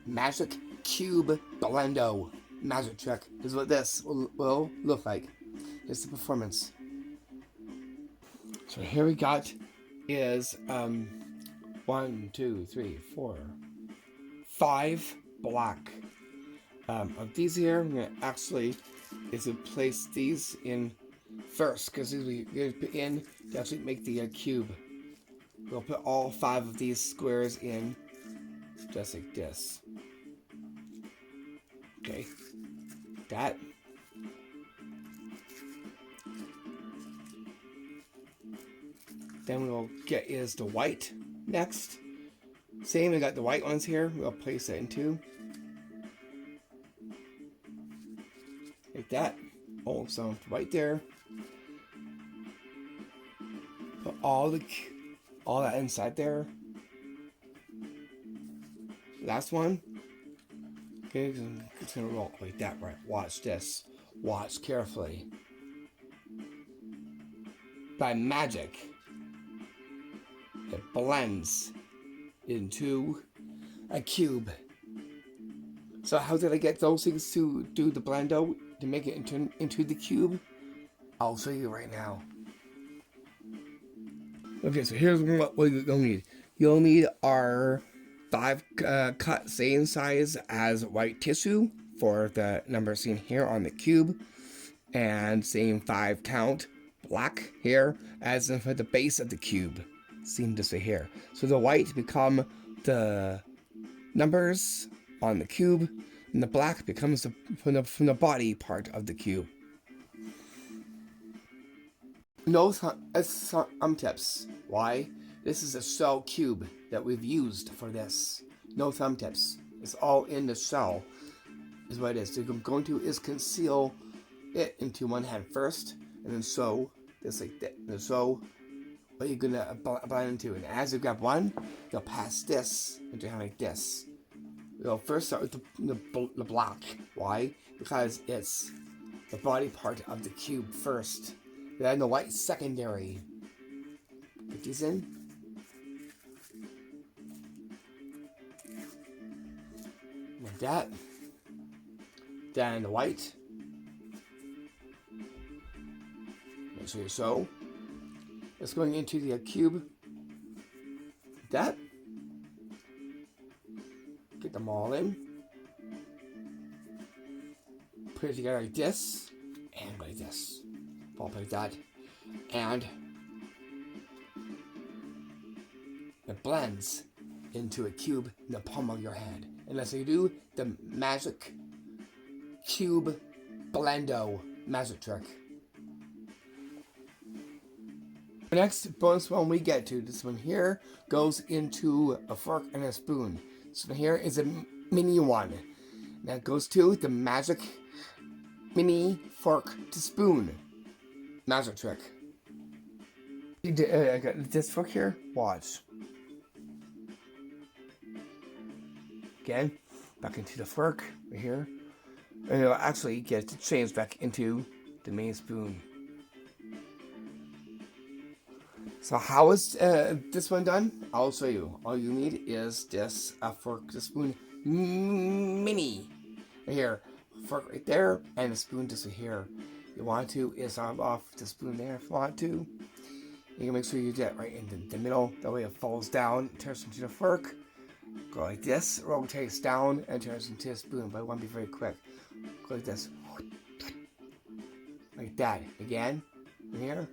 Magic Cube Blendo magic trick. This is what this will look like. Here's the performance. So here we got is 1, 2, 3, 4, 5 black. Of these here, I'm gonna actually place these in first, because we're gonna put in to actually make the cube. We'll put all 5 of these squares in just like this. Okay, that. Then we'll get is the white next. Same, we got the white ones here. We'll place it in 2. Like that. Oh, so right there. Put all that inside there. Last one. Okay, it's gonna roll like that, right? Watch this. Watch carefully. By magic, it blends into a cube. So how did I get those things to do the blendo to make it into the cube? I'll show you right now. Okay, so here's what you'll need. You'll need our 5 cut same size as white tissue for the number seen here on the cube, and same 5 count black here as for the base of the cube, seen this way here. So the white become the numbers on the cube, and the black becomes from the body part of the cube. No thumb tips. Why? This is a shell cube that we've used for this. No thumb tips. It's all in the shell, is what it is. So what I'm going to is conceal it into one hand first, and then sew this like that. And so what you're gonna blend into, and as you grab one, you'll pass this into your hand like this. You'll first start with the black. Why? Because it's the body part of the cube first. Then the white secondary. Put these in. Like that. Then the white. Make sure you sew. It's going into the cube. Like that. Get them all in. Put it together like this. And like this. All like that. And it blends into a cube in the palm of your hand. And as you do the magic cube blendo magic trick. The next bonus one we get to, this one here, goes into a fork and a spoon. This one here is a mini one. That goes to the magic mini fork to spoon magic trick. I got this fork here. Watch. Again, back into the fork right here. And it'll actually get to change back into the main spoon. So how is this one done? I'll show you. All you need is this fork to spoon mini. Right here. Fork right there, and the spoon just right here. You want to is off the spoon there if you want to. You can make sure you get right in the middle. That way it falls down, turns into the fork. Go like this, rotates down, and turns into a spoon. But I want to be very quick. Go like this. Like that. Again. In here.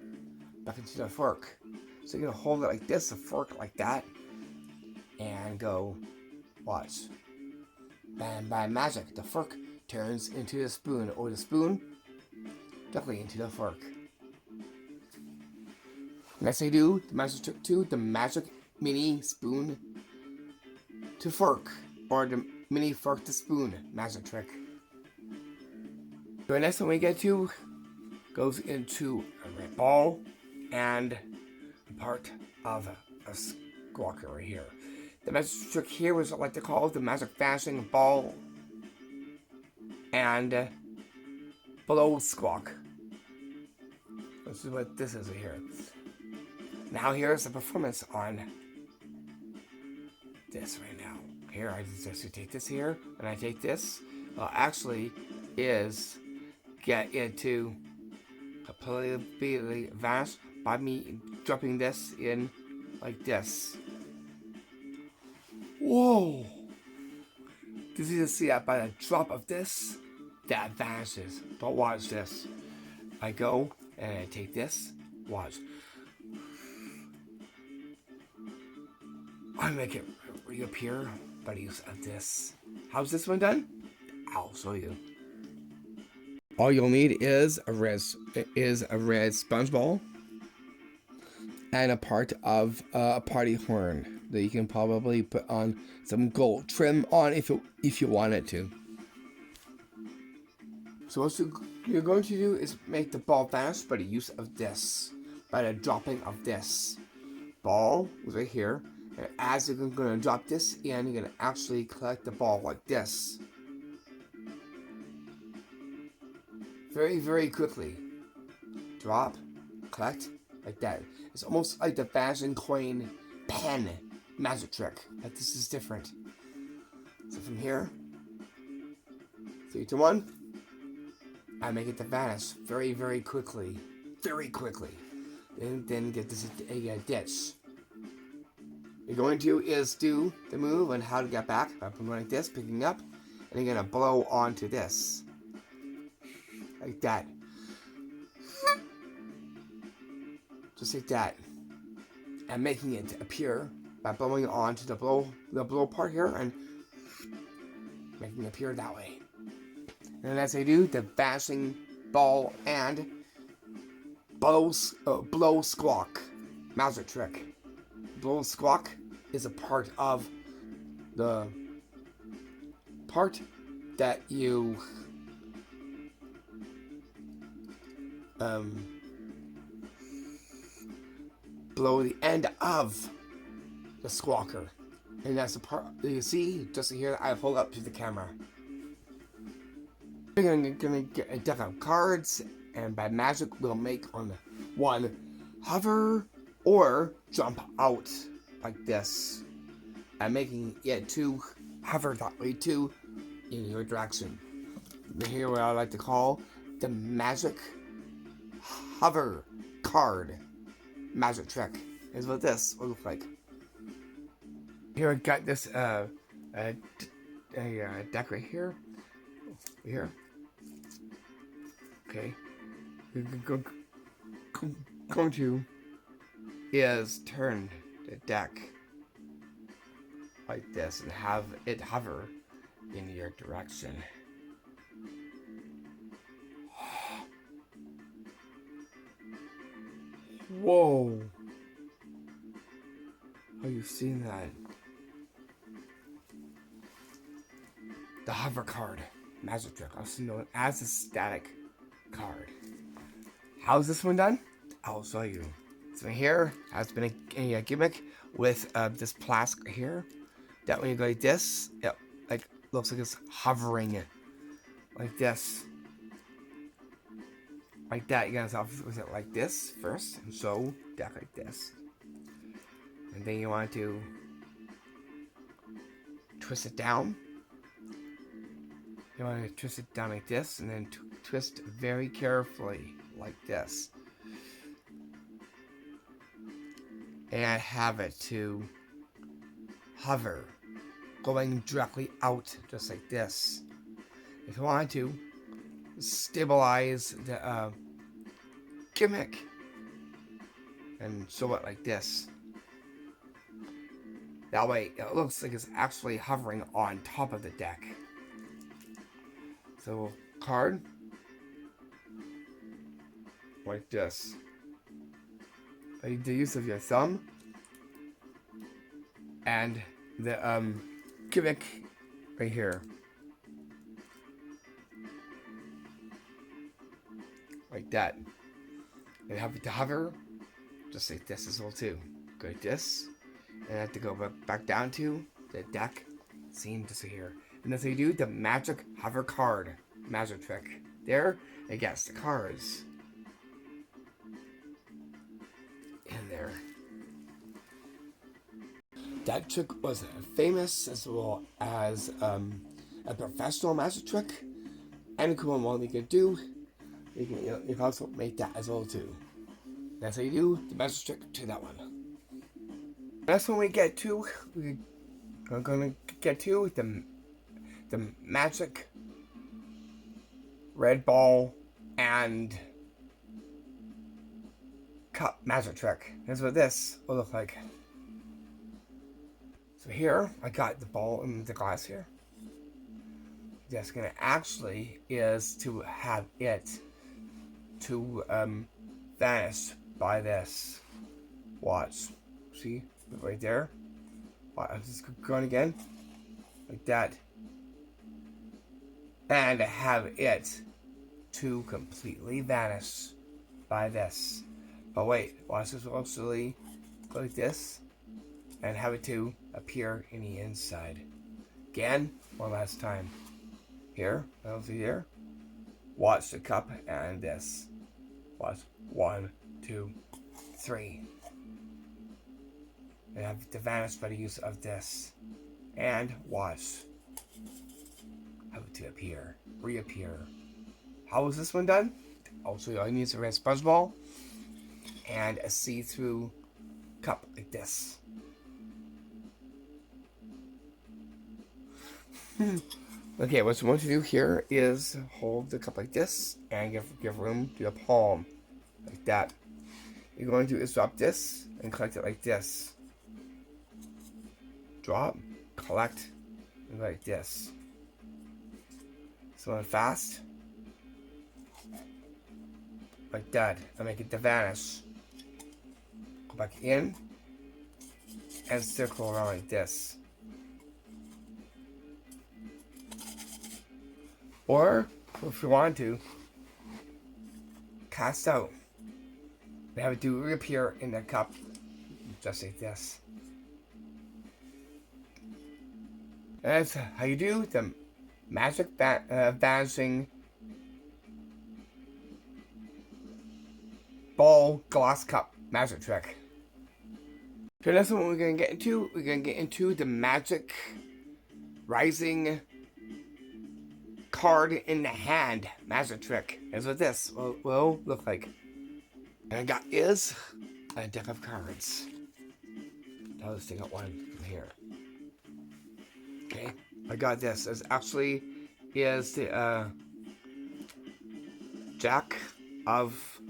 Back into the fork. So you're going to hold it like this, the fork like that. And go. Watch. Bam, bam, magic. The fork turns into the spoon. Or the spoon directly into the fork. Next I do the magic trick 2, the magic mini spoon to fork, or the mini fork to spoon magic trick. So the next one we get to goes into a red ball and a part of a squawker right here. The magic trick here was what I like to call the magic vanishing ball and blow squawk. This is what this is here. Now here's the performance on this right now. Here, I just take this here, and I take this. Actually, is get into completely vanish by me dropping this in like this. Whoa! Did you just see that by the drop of this? That vanishes. But watch this. I go and I take this. Watch. I make it reappear by the use of this. How's this one done? I'll show you. All you'll need is a red sponge ball and a part of a party horn that you can probably put on some gold trim on if you wanted to. So what you're going to do is make the ball vanish by the use of this, by the dropping of this. Ball is right here. And as you're going to drop this in, you're going to actually collect the ball like this. Very, very quickly. Drop, collect, like that. It's almost like the vanishing coin pen magic trick. But this is different. So from here, 3, 2, 1, I make it to vanish very, very quickly. Very quickly. And then get this a ditch. You're going to is do the move and how to get back by going like this, picking up, and you're gonna blow onto this, like that, just like that, and making it appear by blowing onto the blow part here, and making it appear that way. And as I do, the vanishing ball and blow squawk magic trick. Blow squawk is a part of the part that you blow the end of the squawker, and that's the part you see just here. I hold up to the camera. We're gonna get a deck of cards, and by magic we'll make on one hover or jump out like this, and making it to hover that way too in your direction. Here, what I like to call the magic hover card magic trick is what this will look like. Here I got this deck right here. Here. Okay. Going to is turn the deck like this and have it hover in your direction. Whoa! Have you seen that? The hover card magic trick, also known as a static card. How's this one done? I'll show you. So here has been a gimmick with this plastic here. That when you go like this, it looks like it's hovering like this. Like that, you gotta start with it like this first, and so deck like this. And then you want to twist it down. You want to twist it down like this, and then twist very carefully like this. And have it to hover, going directly out just like this. If you want to stabilize the gimmick and show it like this. That way it looks like it's actually hovering on top of the deck. So card like this. By the use of your thumb and the gimmick right here. Like that. And have it to hover just like this as well too. Go like this. And I have to go back down to the deck scene just here. And that's how you do the magic hover card magic trick. There, it gets the cards in there. That trick was famous as well as a professional magic trick. And a cool one you can do. You can also make that as well too. That's how you do the magic trick to that one. Next one we're gonna get to the magic red ball and cup magic trick. Here's what this will look like. So here I got the ball in the glass here. That's gonna actually is to have it to vanish by this. Watch. See? Right there. I'm just going again. Like that. And have it to completely vanish by this. But wait, watch this. Will actually go like this. And have it to appear in the inside. Again, one last time. Here, over here. Watch the cup and this. Watch. 1, 2, 3. And have to vanish by the use of this. And watch. Have it to appear. Reappear. How is this one done? Also, all you need is a red sponge ball. And a see-through cup like this. Okay, what you want to do here is hold the cup like this and give room to the palm. Like that. What you're going to do is drop this and collect it like this. Drop, collect, and like this. So fast. Like that. I make it to vanish. Go back in. And circle around like this. Or, if you want to, cast out. They have it to reappear in the cup. Just like this. And that's how you do the magic vanishing ball glass cup magic trick. So that's what we're going to get into. We're going to get into the magic rising card in the hand magic trick. Here's what this will look like. And I got is a deck of cards. Now let's take out one from here. Okay, I got this. This actually is the Jack of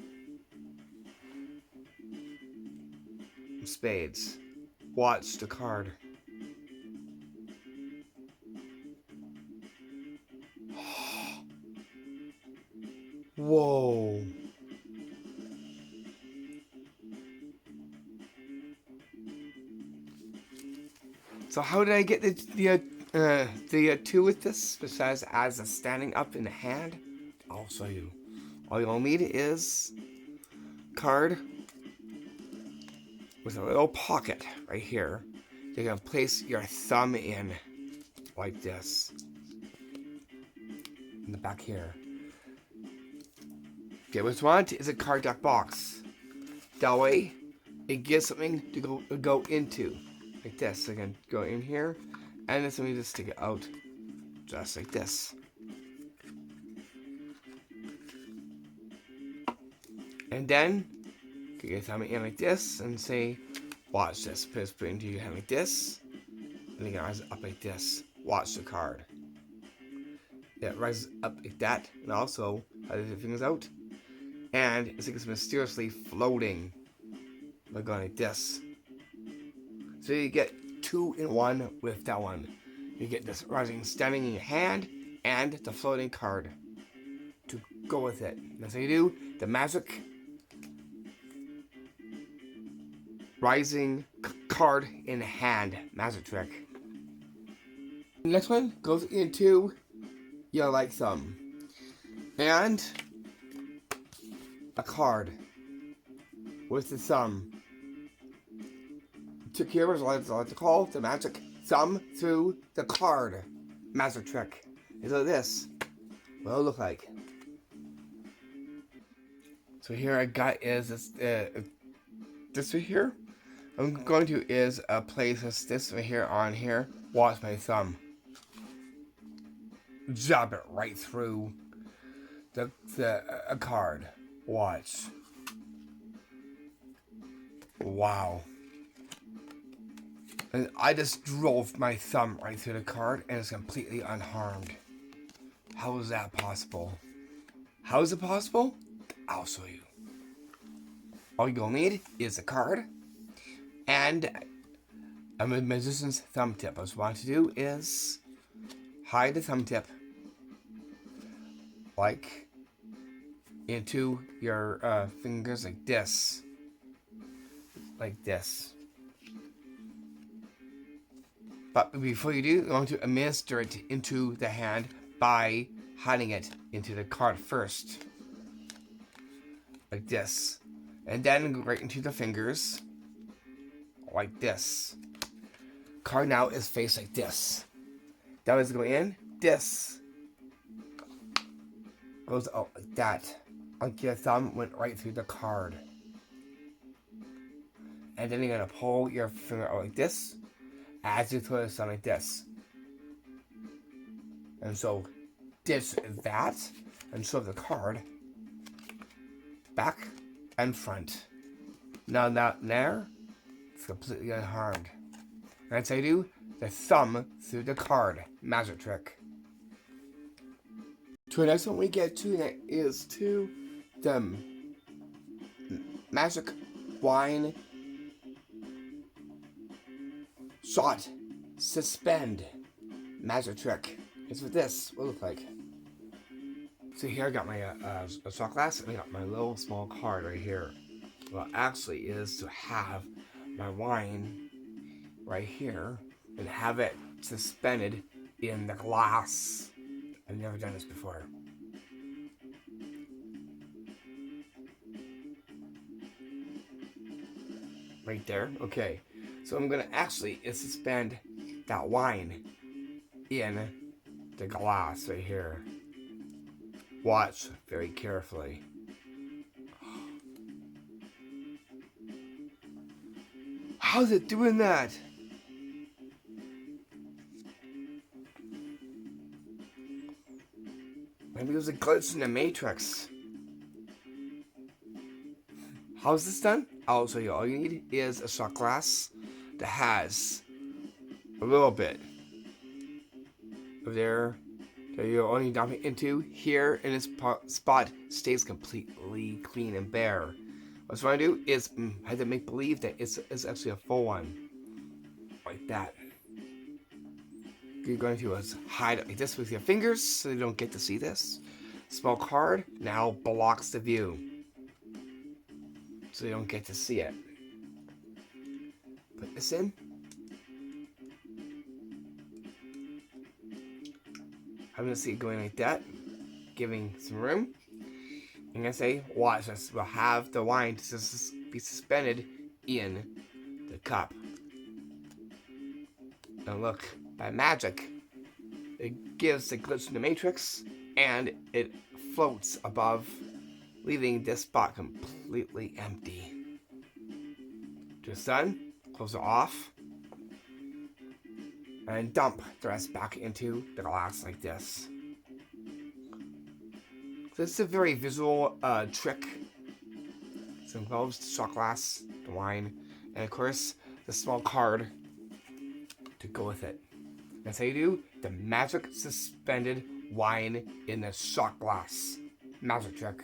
Spades. Watch the card. Whoa. So how did I get the two with this, besides as a standing up in the hand? I'll show you. All you'll need is card with a little pocket right here. You're gonna place your thumb in like this. In the back here. Okay, what you want is a card deck box. That way, it gives something to go into. Like this. So I can go in here, and then something to stick it out. Just like this. And then, get your thumb in like this, and say, watch this. Put it into your hand like this, and then you rise it up like this. Watch the card. It rises up like that, and also has your fingers out, and it's like it's mysteriously floating, by going like this. So you get 2 in 1 with that one. You get this rising standing in your hand, and the floating card to go with it. That's how you do the magic rising card in hand magic trick. The next one goes into your like thumb. And a card with the thumb. Took care of what I like to call the magic thumb through the card magic trick. Is like this. What it'll look like. So here I got is this right here. I'm going to is place this right here on here. Watch my thumb. Jab it right through the card. Watch. Wow. And I just drove my thumb right through the card and it's completely unharmed. How is that possible? How is it possible? I'll show you. All you'll need is a card and a magician's thumb tip. What you want to do is hide the thumb tip like into your fingers like this. Like this. But before you do, you want to administer it into the hand by hiding it into the card first. Like this. And then go right into the fingers. Like this. Card now is faced like this. That was going in. This goes out like that. Like your thumb went right through the card. And then you're going to pull your finger out like this. As you throw this on like this. And so, this is that. And so the card. Back and front. Now that there, it's completely unharmed. That's how you do the thumb through the card magic trick. So the next one we get to is to the magic wine shot suspend magic trick. Here's what this will look like. So here I got my shot glass, and I got my little small card right here. Well, actually is to have my wine right here and have it suspended in the glass. I've never done this before. Right there. Okay. So I'm gonna actually suspend that wine in the glass right here. Watch very carefully. How's it doing that? Maybe there's a glitch in the matrix. How's this done? I'll show you. All you need is a shot glass that has a little bit of there that you only dump it into. Here in this spot stays completely clean and bare. What I want to do is I have to make believe that it's actually a full one. Like that. You're going to hide it like this with your fingers so you don't get to see this. Small card now blocks the view, so you don't get to see it. Put this in. I'm going to see it going like that, giving some room. I'm going to say, watch this. We'll have the wine to be suspended in the cup. Now look, by magic, it gives the glitch in the matrix, and it floats above, leaving this spot completely empty. Just done. Close it off. And dump the rest back into the glass like this. So this is a very visual trick. It involves the shot glass, the wine, and of course the small card to go with it. That's how you do the magic suspended wine in the shot glass. Magic trick.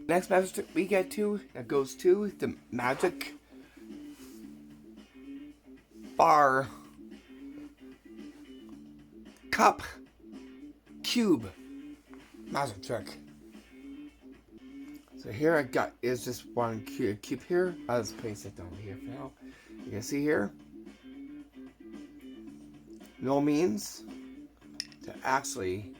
Next magic trick we get to, that goes to the magic bar cup cube magic trick. So here I got is just one cube here. I'll just place it down here for now. You can see here. No means to actually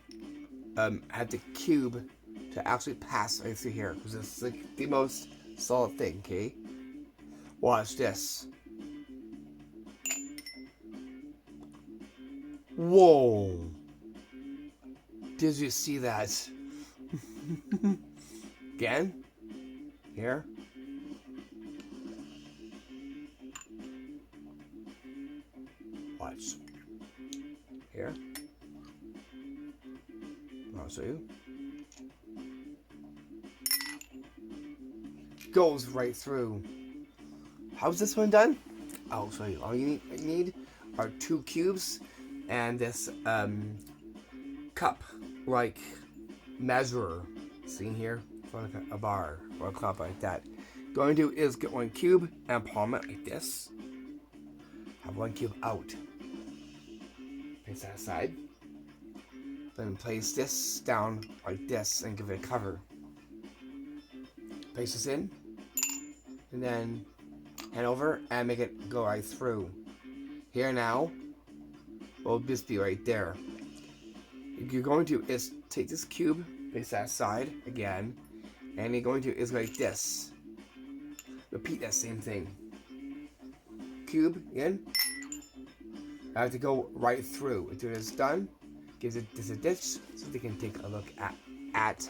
have the cube to actually pass right through here, because it's like the most solid thing. Okay, watch this. Whoa! Did you see that? Again? Here? Watch. Here? I'll show you. Goes right through. How's this one done? I'll show you. All you need are 2 cubes and this cup like measurer. See here? Like a bar or a cup like that. Going to do is get 1 cube and palm it like this. Have 1 cube out. Place that aside. Then place this down like this and give it a cover. Place this in. And then hand over and make it go right through. Here now will just be right there. What you're going to is take this cube, place that aside again, and you're going to is like this. Repeat that same thing. Cube in. I have to go right through. Until it's done, gives it this a ditch so they can take a look at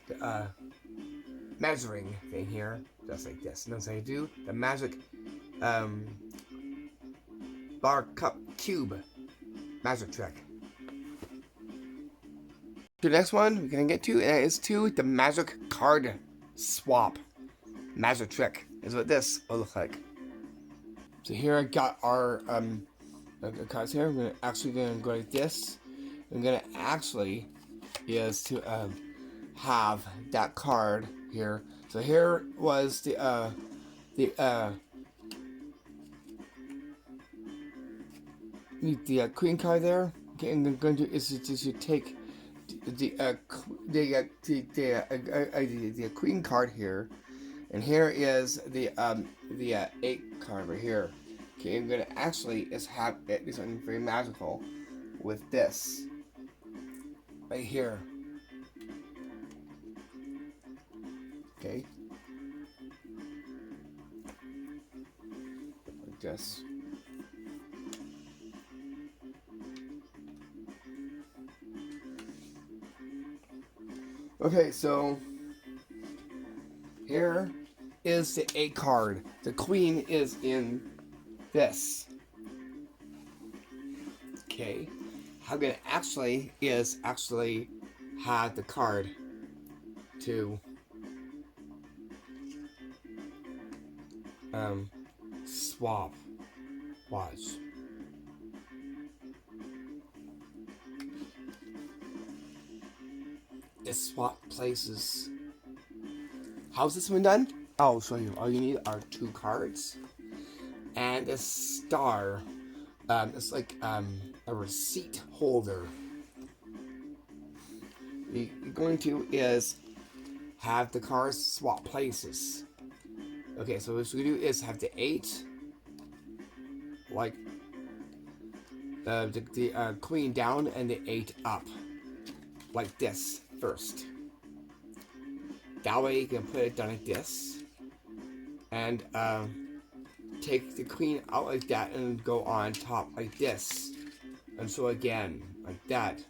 the measuring thing here, just like this. And that's how you do the magic bar cup cube magic trick. The next one we're gonna get to is the magic card swap magic trick. Is what this will look like. So here I got our cards here. We're actually gonna go like this. I'm gonna actually is to have that card here. So here was the queen card there. Okay, and I'm going to is to take the queen card here, and here is the 8 card right here. Okay, I'm gonna actually have it do something very magical with this right here. Okay, like this. Okay, so here is the 8 card. The queen is in this. Okay, how I'm gonna actually have the card to swap. Watch. Just swap places. How's this one done? I'll show you. All you need are 2 cards and a star. It's like a receipt holder. You're going to is have the cards swap places. Okay, so what we do is have the 8, like the queen down and the 8 up, like this first. That way you can put it down like this, and take the queen out like that and go on top like this, and so again like that.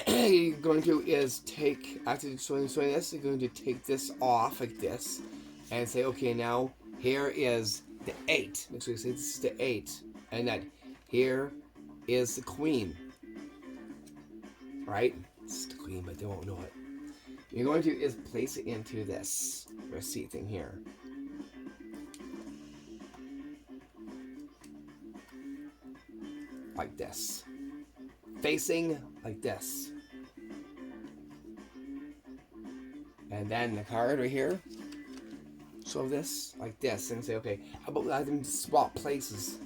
You're going to is take, after showing this, you're going to take this off like this and say, okay, now here is the 8. Make sure you say this is the 8, and that here is the queen, right? This is the queen, but they won't know it. You're going to is place it into this receipt thing here. Like this. Facing like this. And then the card right here. Show this like this and say, okay, how about let them swap places?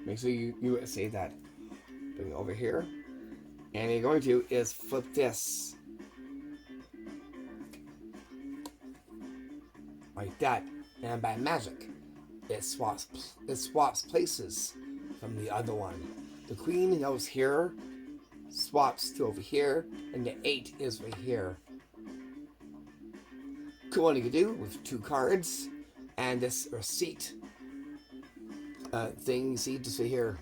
Make sure you say that. Bring it over here. And you're going to is flip this. Like that, and by magic, it swaps places from the other one. The queen that was here swaps to over here, and the 8 is right here. Cool, what you can do with 2 cards and this receipt thing you see just right here.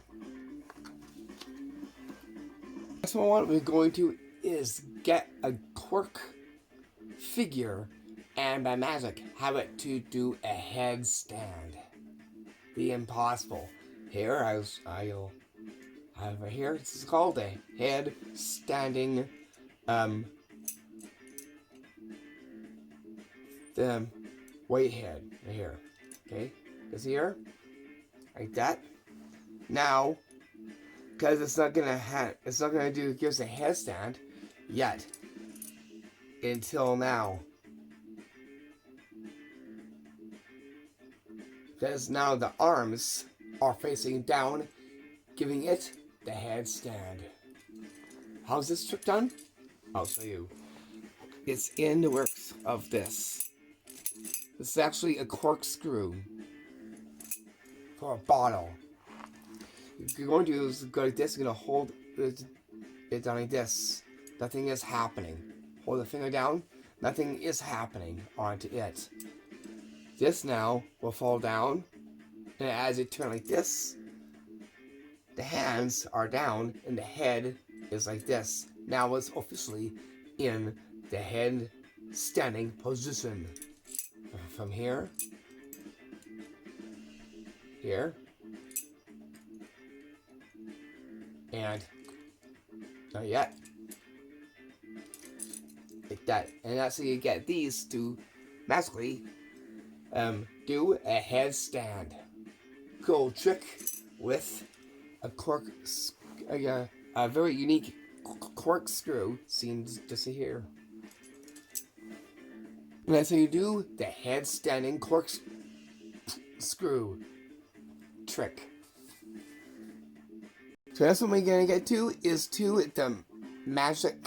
Next one we're going to is get a quirk figure, and by magic have it to do a headstand. The impossible. Here I'll have right here. This is called a head standing the weight head right here. Okay, this here, like that. Now, because it's not gonna give us a headstand yet until now. Because now the arms are facing down, giving it the headstand. How's this trick done? I'll show you. It's in the works of this. This is actually a corkscrew for a bottle. You're going to do is go like this. You're going to hold it down like this. Nothing is happening. Hold the finger down. Nothing is happening onto it. This now will fall down, and as it turns like this, the hands are down and the head is like this. Now it's officially in the head standing position. From here, and not yet. Like that. And that's how you get these to magically do a headstand. Cool trick with a a very unique corkscrew seen just here. And that's how you do the headstanding corkscrew trick. So that's what we're going to get to is to the magic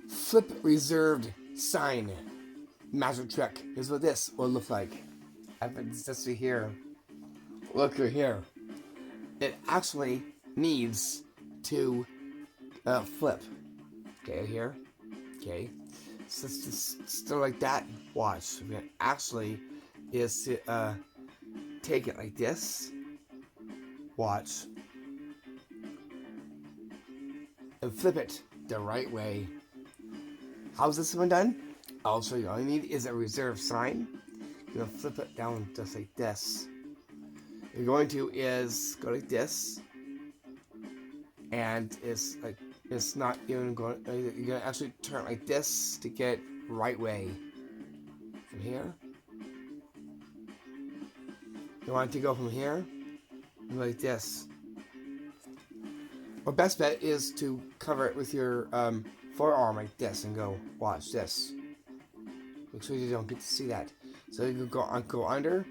flip reserved sign magic trick. Here's what this will look like. I've been just here. Look here. It actually needs to flip. Okay, here. Okay. So it's just still like that. Watch. It actually is to take it like this. Watch. And flip it the right way. How's this one done? I'll show you. All you need is a reserve sign. You're going to flip it down just like this. You're going to is go like this. And it's like, it's not even going, you're going to actually turn it like this to get right way. From here. You want to go from here. Like this. Or best bet is to cover it with your forearm like this and go, watch this. Make sure you don't get to see that. So you can go under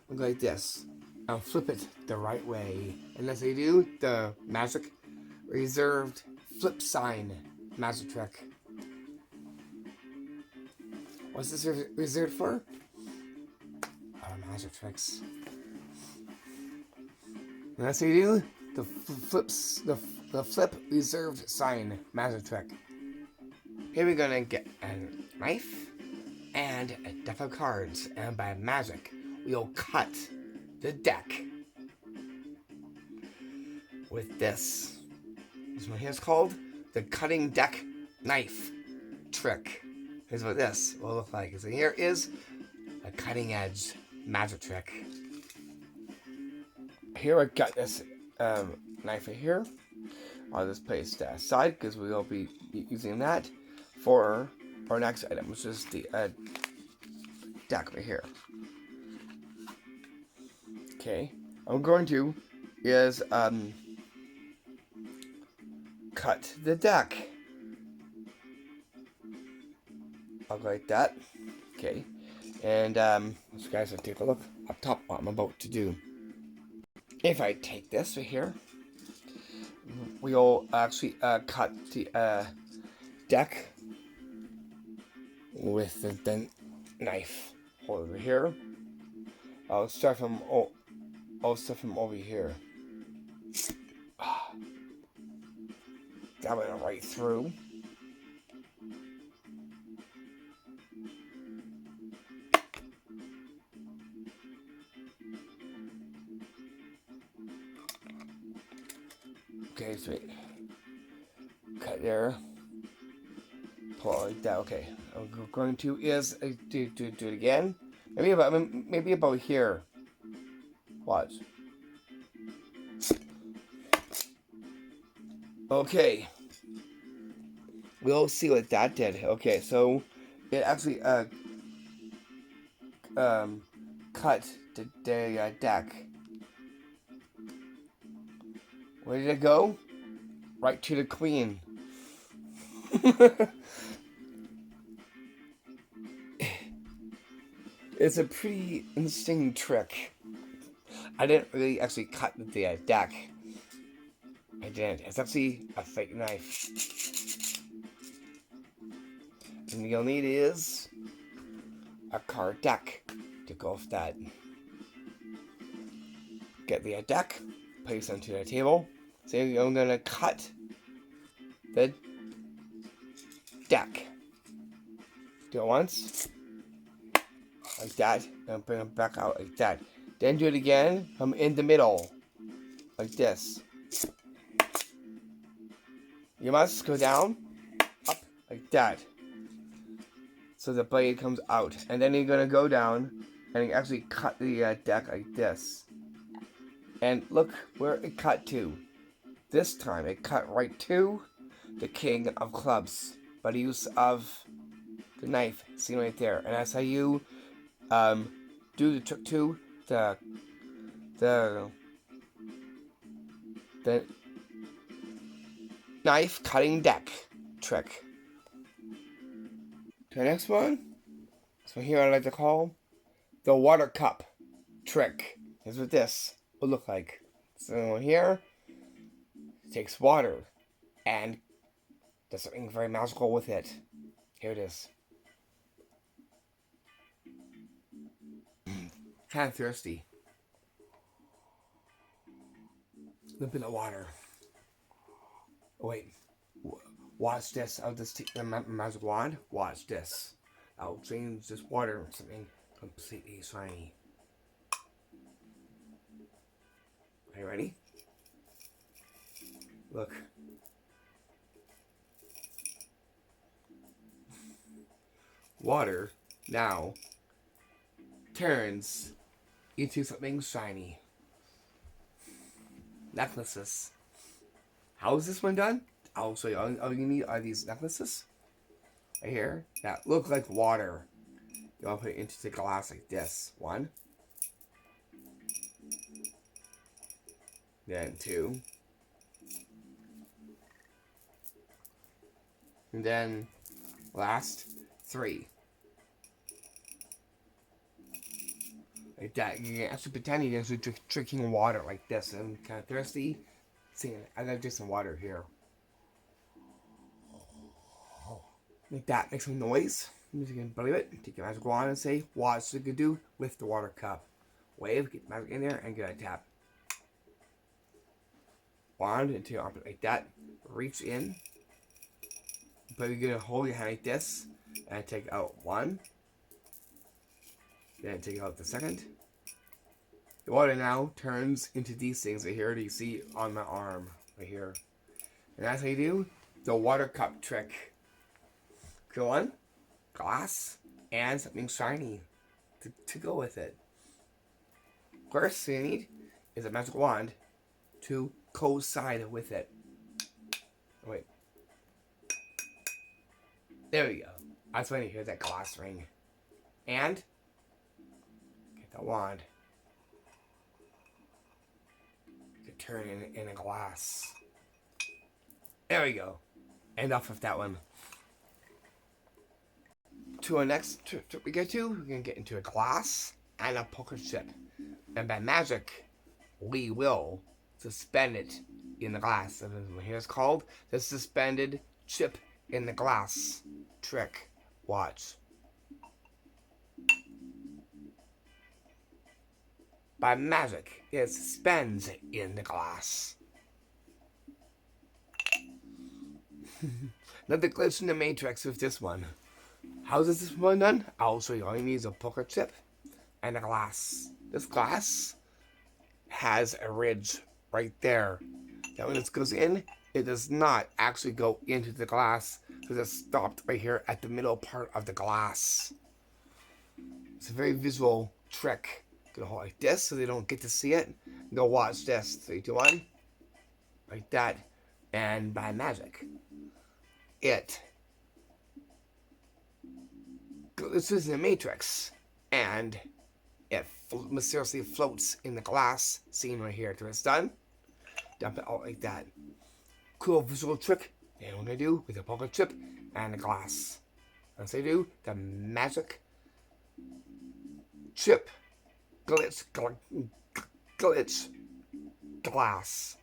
and go like this. And flip it the right way. And as you do, the magic reserved flip sign magic trick. What's this reserved for? Magic tricks. And that's how you do the flip reserved sign magic trick. Here we're gonna get a knife and a deck of cards, and by magic we'll cut the deck with this. This one here is called the cutting deck knife trick. Here's what this will look like. So here is a cutting edge magic trick. Here I got this knife right here. I'll just place that aside because we will be using that for our next item, which is the deck right here. Okay, I'm going to is cut the deck. I'll go like that. Okay, and you guys will take a look up top what I'm about to do. If I take this right here, we'll actually cut the deck with the knife. Hold over here. I'll start from over here. That went right through. Okay, sweet. Cut there. Pull it like that. Okay, I'm going to is do it again. Maybe about here. Watch. Okay. We'll see what that did. Okay, so it actually cut the deck. Where did it go? Right to the queen. It's a pretty interesting trick. I didn't really actually cut the deck. I didn't. It's actually a fake knife. And you'll need is a card deck to go with that. Get the deck, place onto the table. So I'm gonna cut the deck. Do it once, like that, and bring it back out like that. Then do it again from in the middle, like this. You must go down, up, like that. So the blade comes out. And then you're gonna go down and actually cut the deck like this. And look where it cut to. This time it cut right to the king of clubs by the use of the knife seen right there. And that's how you do the trick to the knife cutting deck trick. The next one, so here I like to call the water cup trick. Here's what this will look like. So here, it takes water and does something very magical with it. Here it is. Kind of thirsty. A little bit of water. Oh, wait. Watch this. I'll just take the magic wand. Watch this. I'll change this water into something completely shiny. Are you ready? Look. Water now turns into something shiny. Necklaces. How is this one done? I'll show you. All you need are these necklaces right here that look like water. You want to put it into the glass like this. 1. Then 2. And then last 3. Like that. You can actually pretend you're actually drinking water like this. I'm kind of thirsty. See, I gotta drink some water here. Like that. Make some noise. If you can believe it, take your magic wand and say, watch what you can do with the water cup. Wave, get the magic in there, and get a tap. Wand into your armpit like that. Reach in. But you're gonna hold your hand like this and take out 1. Then take out the second. The water now turns into these things right here that you see on my arm right here. And that's how you do the water cup trick. Go on, glass, and something shiny to go with it. First thing you need is a magic wand to coincide with it. Oh, wait. There we go. That's when you hear that glass ring. And get the wand to turn in a glass. There we go. Enough of that one. To our next trip we get to, we're going to get into a glass and a poker chip. And by magic, we will suspend it in the glass. And here it's called the suspended chip in the glass trick. Watch. By magic, it suspends in the glass. Another glitch in the matrix with this one. How is this one done? I'll show you. All you need is a poker chip and a glass. This glass has a ridge right there. That when this goes in, it does not actually go into the glass because it's stopped right here at the middle part of the glass. It's a very visual trick. Gonna hold like this so they don't get to see it. Go watch this. 3, 2, 1. Like that. And by magic, this is the matrix, and it mysteriously floats in the glass scene right here. Till it's done, dump it out like that. Cool visual trick. And what I do with a poker chip and a glass. As I do the magic chip glitch glass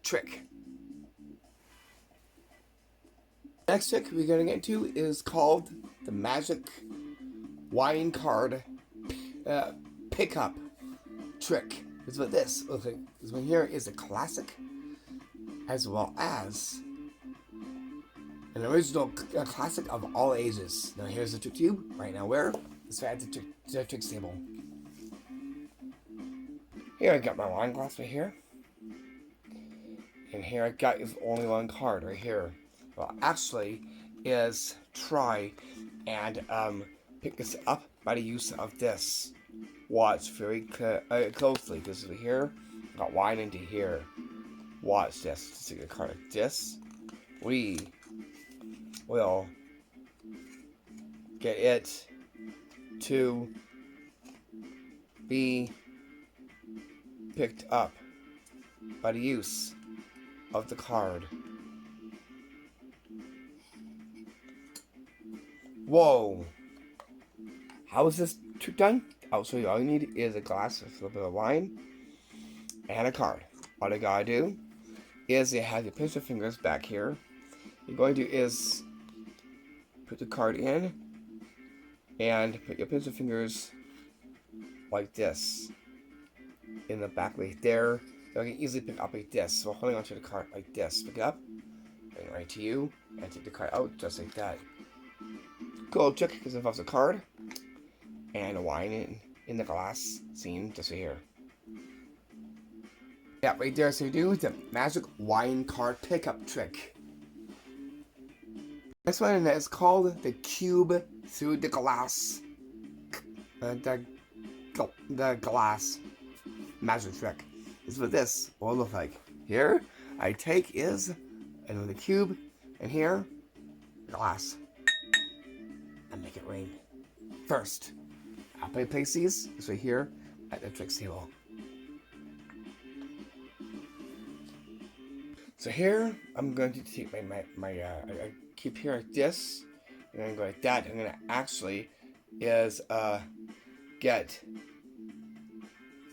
trick. Next trick we're going to get into is called the magic wine card pickup trick. It's what this looks like. This one here is a classic, as well as an original classic of all ages. Now here's the trick to you right now. Where? Let's add the trick table. Here I got my wine glass right here, and here I got only one card right here. Well, actually, is try and pick this up by the use of this. Watch very closely, because over here, I got wine into here. Watch this. Let's take a card like this. We will get it to be picked up by the use of the card. Whoa! How is this trick done? I'll show you. All you need is a glass with a little bit of wine and a card. All you gotta do is you have your pinch of fingers back here. You're going to is put the card in and put your pinch of fingers like this in the back right there. You can easily pick up like this. So holding onto the card like this, pick it up, bring it right to you, and take the card out just like that. Gold trick because it involves a card and a wine in the glass scene just right here. Yeah, right there. So you do the magic wine card pickup trick. This one is called the cube through the glass. The glass magic trick. This is what this will look like. Here, I take is another cube, and here, glass, and make it rain. First, I'll place these right here at the tricks table. So here, I'm going to take I keep here like this, and then go like that. I'm gonna actually is get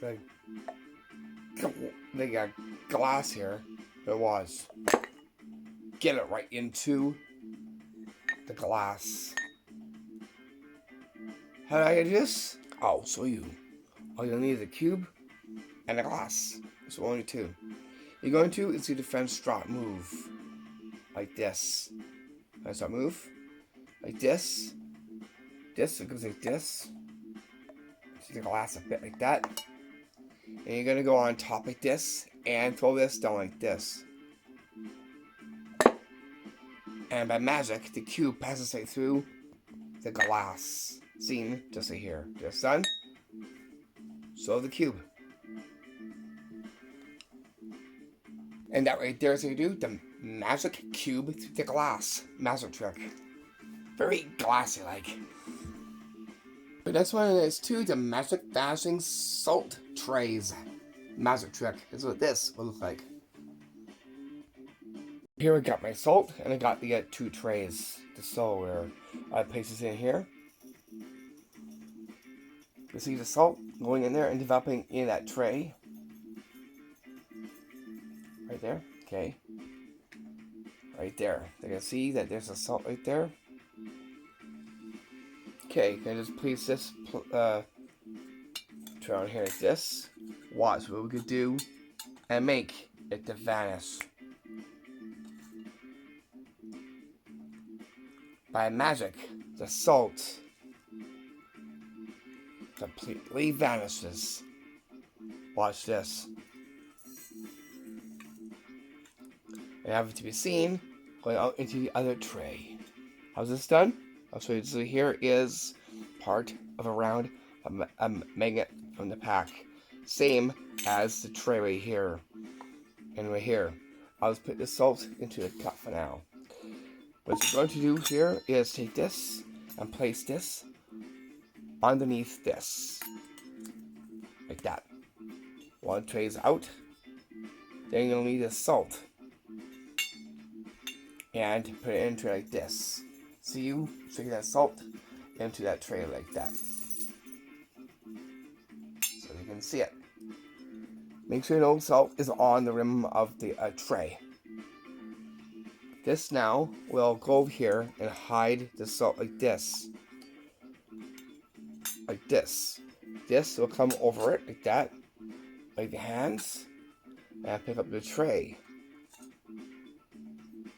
the glass here. It was get it right into the glass. How do I do this? I'll show you. All you'll need is a cube and a glass. So only two. You're going to is do the French drop move like this. French drop move like this. This, it goes like this. See the glass a bit like that. And you're gonna go on top like this and throw this down like this. And by magic, the cube passes right through the glass scene just right here. Just done. So the cube. And that right there is how you do the magic cube through the glass magic trick. Very glassy like. But next one is too the magic vanishing salt trays magic trick. This is what this will look like. Here I got my salt, and I got the two trays. The salt where I place this in here. You see the salt going in there and developing in that tray. Right there. Okay. Right there. You can see that there's a salt right there. Okay, can I just place this tray on here like this? Watch what we could do and make it to vanish. By magic, the salt completely vanishes. Watch this. And have it to be seen going out into the other tray. How's this done? I'll show you. So here is part of a round a magnet from the pack. Same as the tray right here. And right here. I'll just put the salt into the cup for now. What you're going to do here is take this and place this underneath this. Like that. One tray is out. Then you'll need the salt. And put it into like this. See you stick that salt into that tray like that. So you can see it. Make sure no salt is on the rim of the tray. This now will go over here and hide the salt like this. Like this. This will come over it like that. Like the hands. And pick up the tray.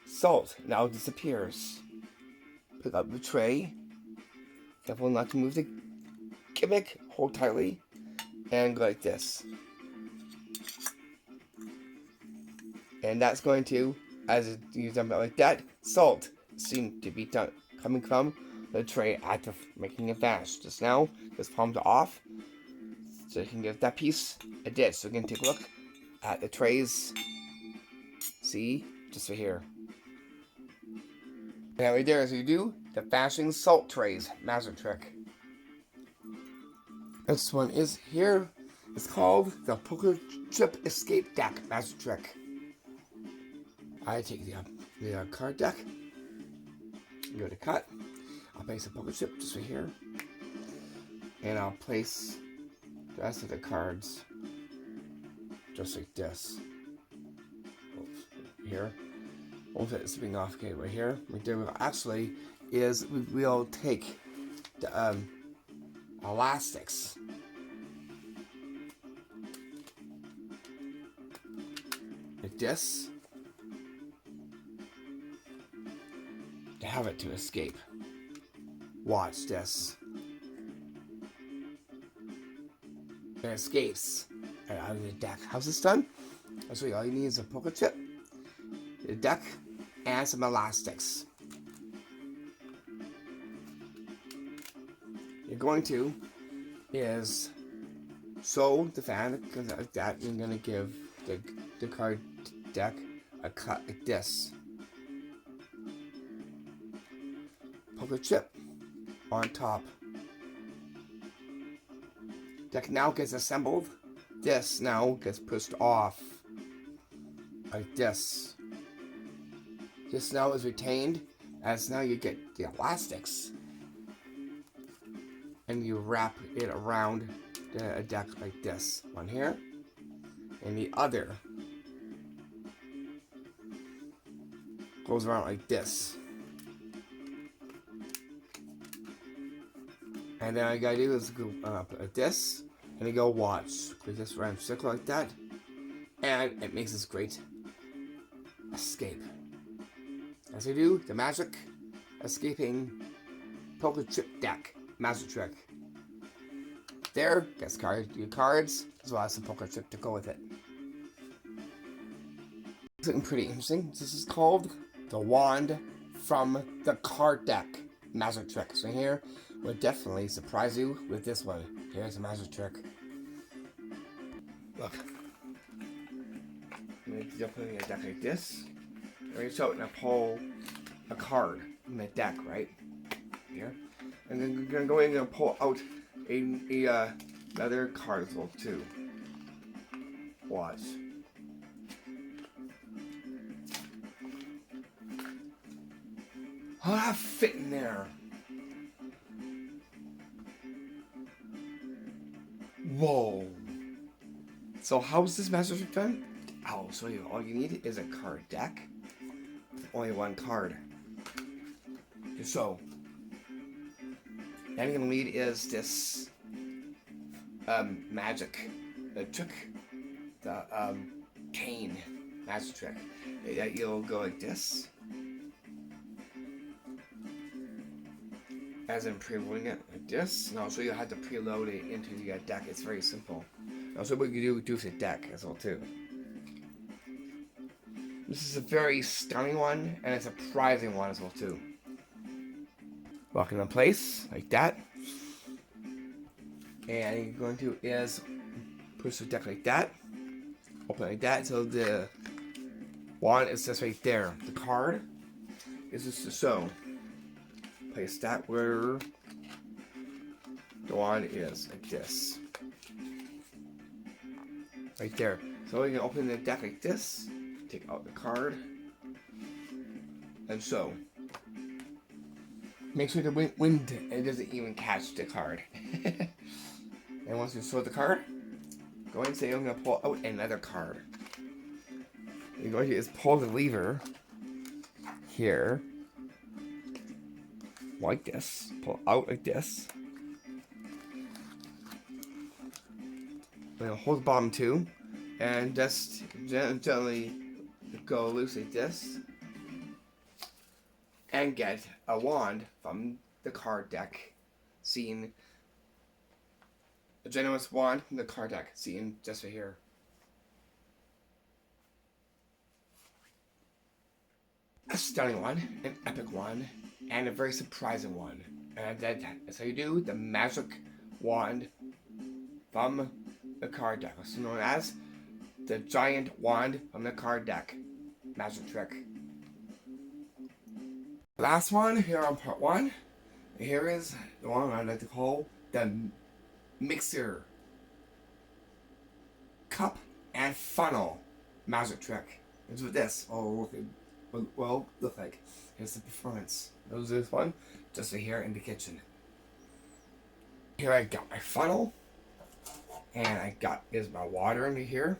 Salt now disappears. Pick up the tray. Careful not to move the gimmick. Hold tightly. And go like this. And that's going to, as you dump it like that, salt seems to be done coming from the tray after making it vanish. Just now, just palmed it off. So you can give that piece a ditch. So you can take a look at the trays. See? Just right here. And right there is you do the vanishing salt trays magic trick. This one is here. It's called the poker chip escape deck magic trick. I take the card deck. Go to cut. I'll place a poker chip just right here. And I'll place the rest of the cards just like this. Oops, here. We'll fit this thing off. Okay, right here. Right there. Actually, is we'll take the elastics. Like this. To have it to escape. Watch this. It escapes out of the deck. How's this done? I'll show you. All you need is a poker chip, the deck, and some elastics. You're going to is sew the fan, because like that you're going to give the card deck a cut like this. Poker chip on top. Deck now gets assembled. This now gets pushed off. Like this. This now is retained, as now you get the elastics. And you wrap it around the deck like this. One here. And the other goes around like this. And then all you gotta do is go up like this, and you go watch. Click this round circle like that, and it makes this great escape. As you do, the magic escaping poker chip deck magic trick. There, gets your cards, as well as some poker chip to go with it. Something pretty interesting. This is called the wand from the card deck magic trick. So here, will definitely surprise you with this one. Here's a magic trick. Look. I'm going to jump in a deck like this. I'm going to show it and I pull a card in the deck, right? Here. And then you're going to go in and pull out another card as well, too. Watch. How that fit in there? Whoa. So how's this magic trick done? I'll show you. All you need is a card deck with only one card. So, all you're gonna need is this magic trick, the cane magic trick. You'll go like this, as in preloading it like this, and I'll show you how to preload it into the deck. It's very simple. I'll show you what you do with the deck as well too. This is a very stunning one, and a surprising one as well too. Lock it in place like that, and you're going to is push the deck like that, open like that, so the wand is just right there. The card is just so. Place that where the wand is, like this. Right there. So you can open the deck like this, take out the card, and so. Make sure the wind it doesn't even catch the card. And once you show the card, go ahead and say I'm going to pull out another card. You're going to just pull the lever here. Like this, pull out like this. Then hold the bottom too, and just gently go loose like this, and get a wand from the card deck. Seen a generous wand from the card deck. Seen just right here. A stunning one, an epic one, and a very surprising one. And that's how you do the magic wand from the card deck, also known as the giant wand from the card deck magic trick. Last one here on part 1. Here is the one I like to call the mixer cup and funnel magic trick. It's with this. Oh, well, look like. Here's the performance. There's this one, just right here in the kitchen. Here I got my funnel, and I got is my water into here.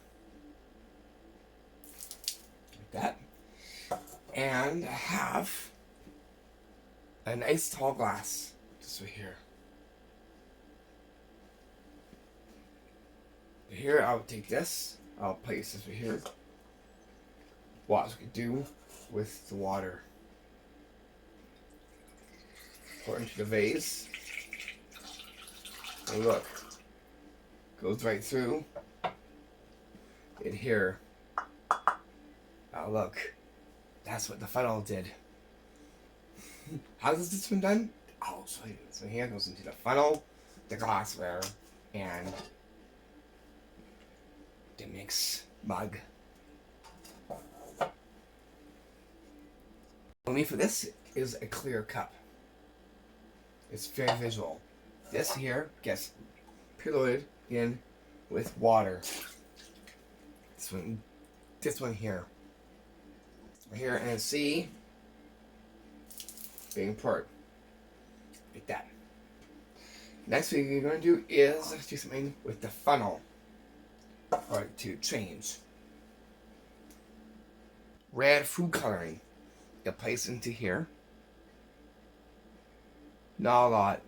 that. And I have a nice tall glass just right here. Here, I'll take this, I'll place this right here. What we can do with the water. Pour into the vase. And look, goes right through in here. Oh, look, that's what the funnel did. How has this been done? I'll show you. So here goes into the funnel, the glassware, and the mix mug. Only for this is a clear cup. It's very visual. This here gets preloaded in with water. This one here. Right here, and see, being poured like that. Next thing you're going to do is do something with the funnel, or to change. Red food coloring. You'll place into here. Not a lot.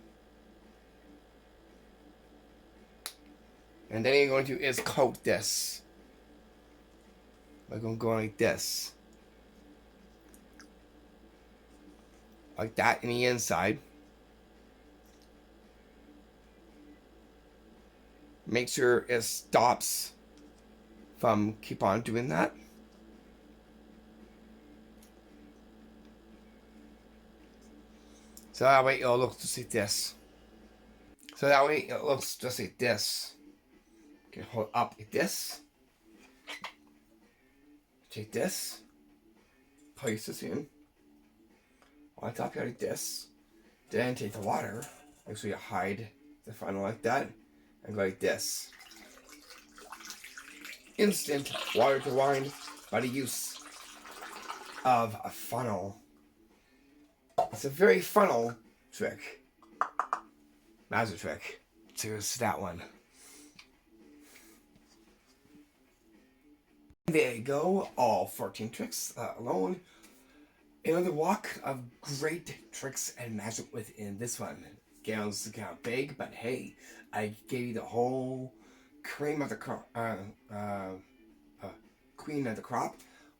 And then you're going to is coat this. We're going to go like this. Like that in the inside. Make sure it stops from keep on doing that. So that way it'll look just like this. So that way it looks just like this. You can hold up like this. Take this. Place this in. On top here like this. Then take the water. Make sure you hide the funnel like that. And go like this. Instant water to wine by the use of a funnel. It's a very funnel trick. Magic trick. Cheers to that one. There you go. All 14 tricks alone. Another walk of great tricks and magic within this one. Gowns kind of big, but hey, I gave you the whole cream of the crop, queen of the crop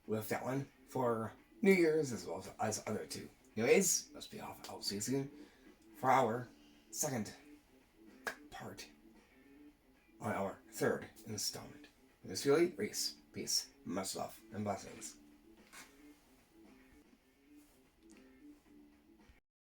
with that one for New Year's as well as other two. Anyways, let's be off. I'll see you soon for our second part on our third installment. This is really Reese. Peace, much love, and blessings.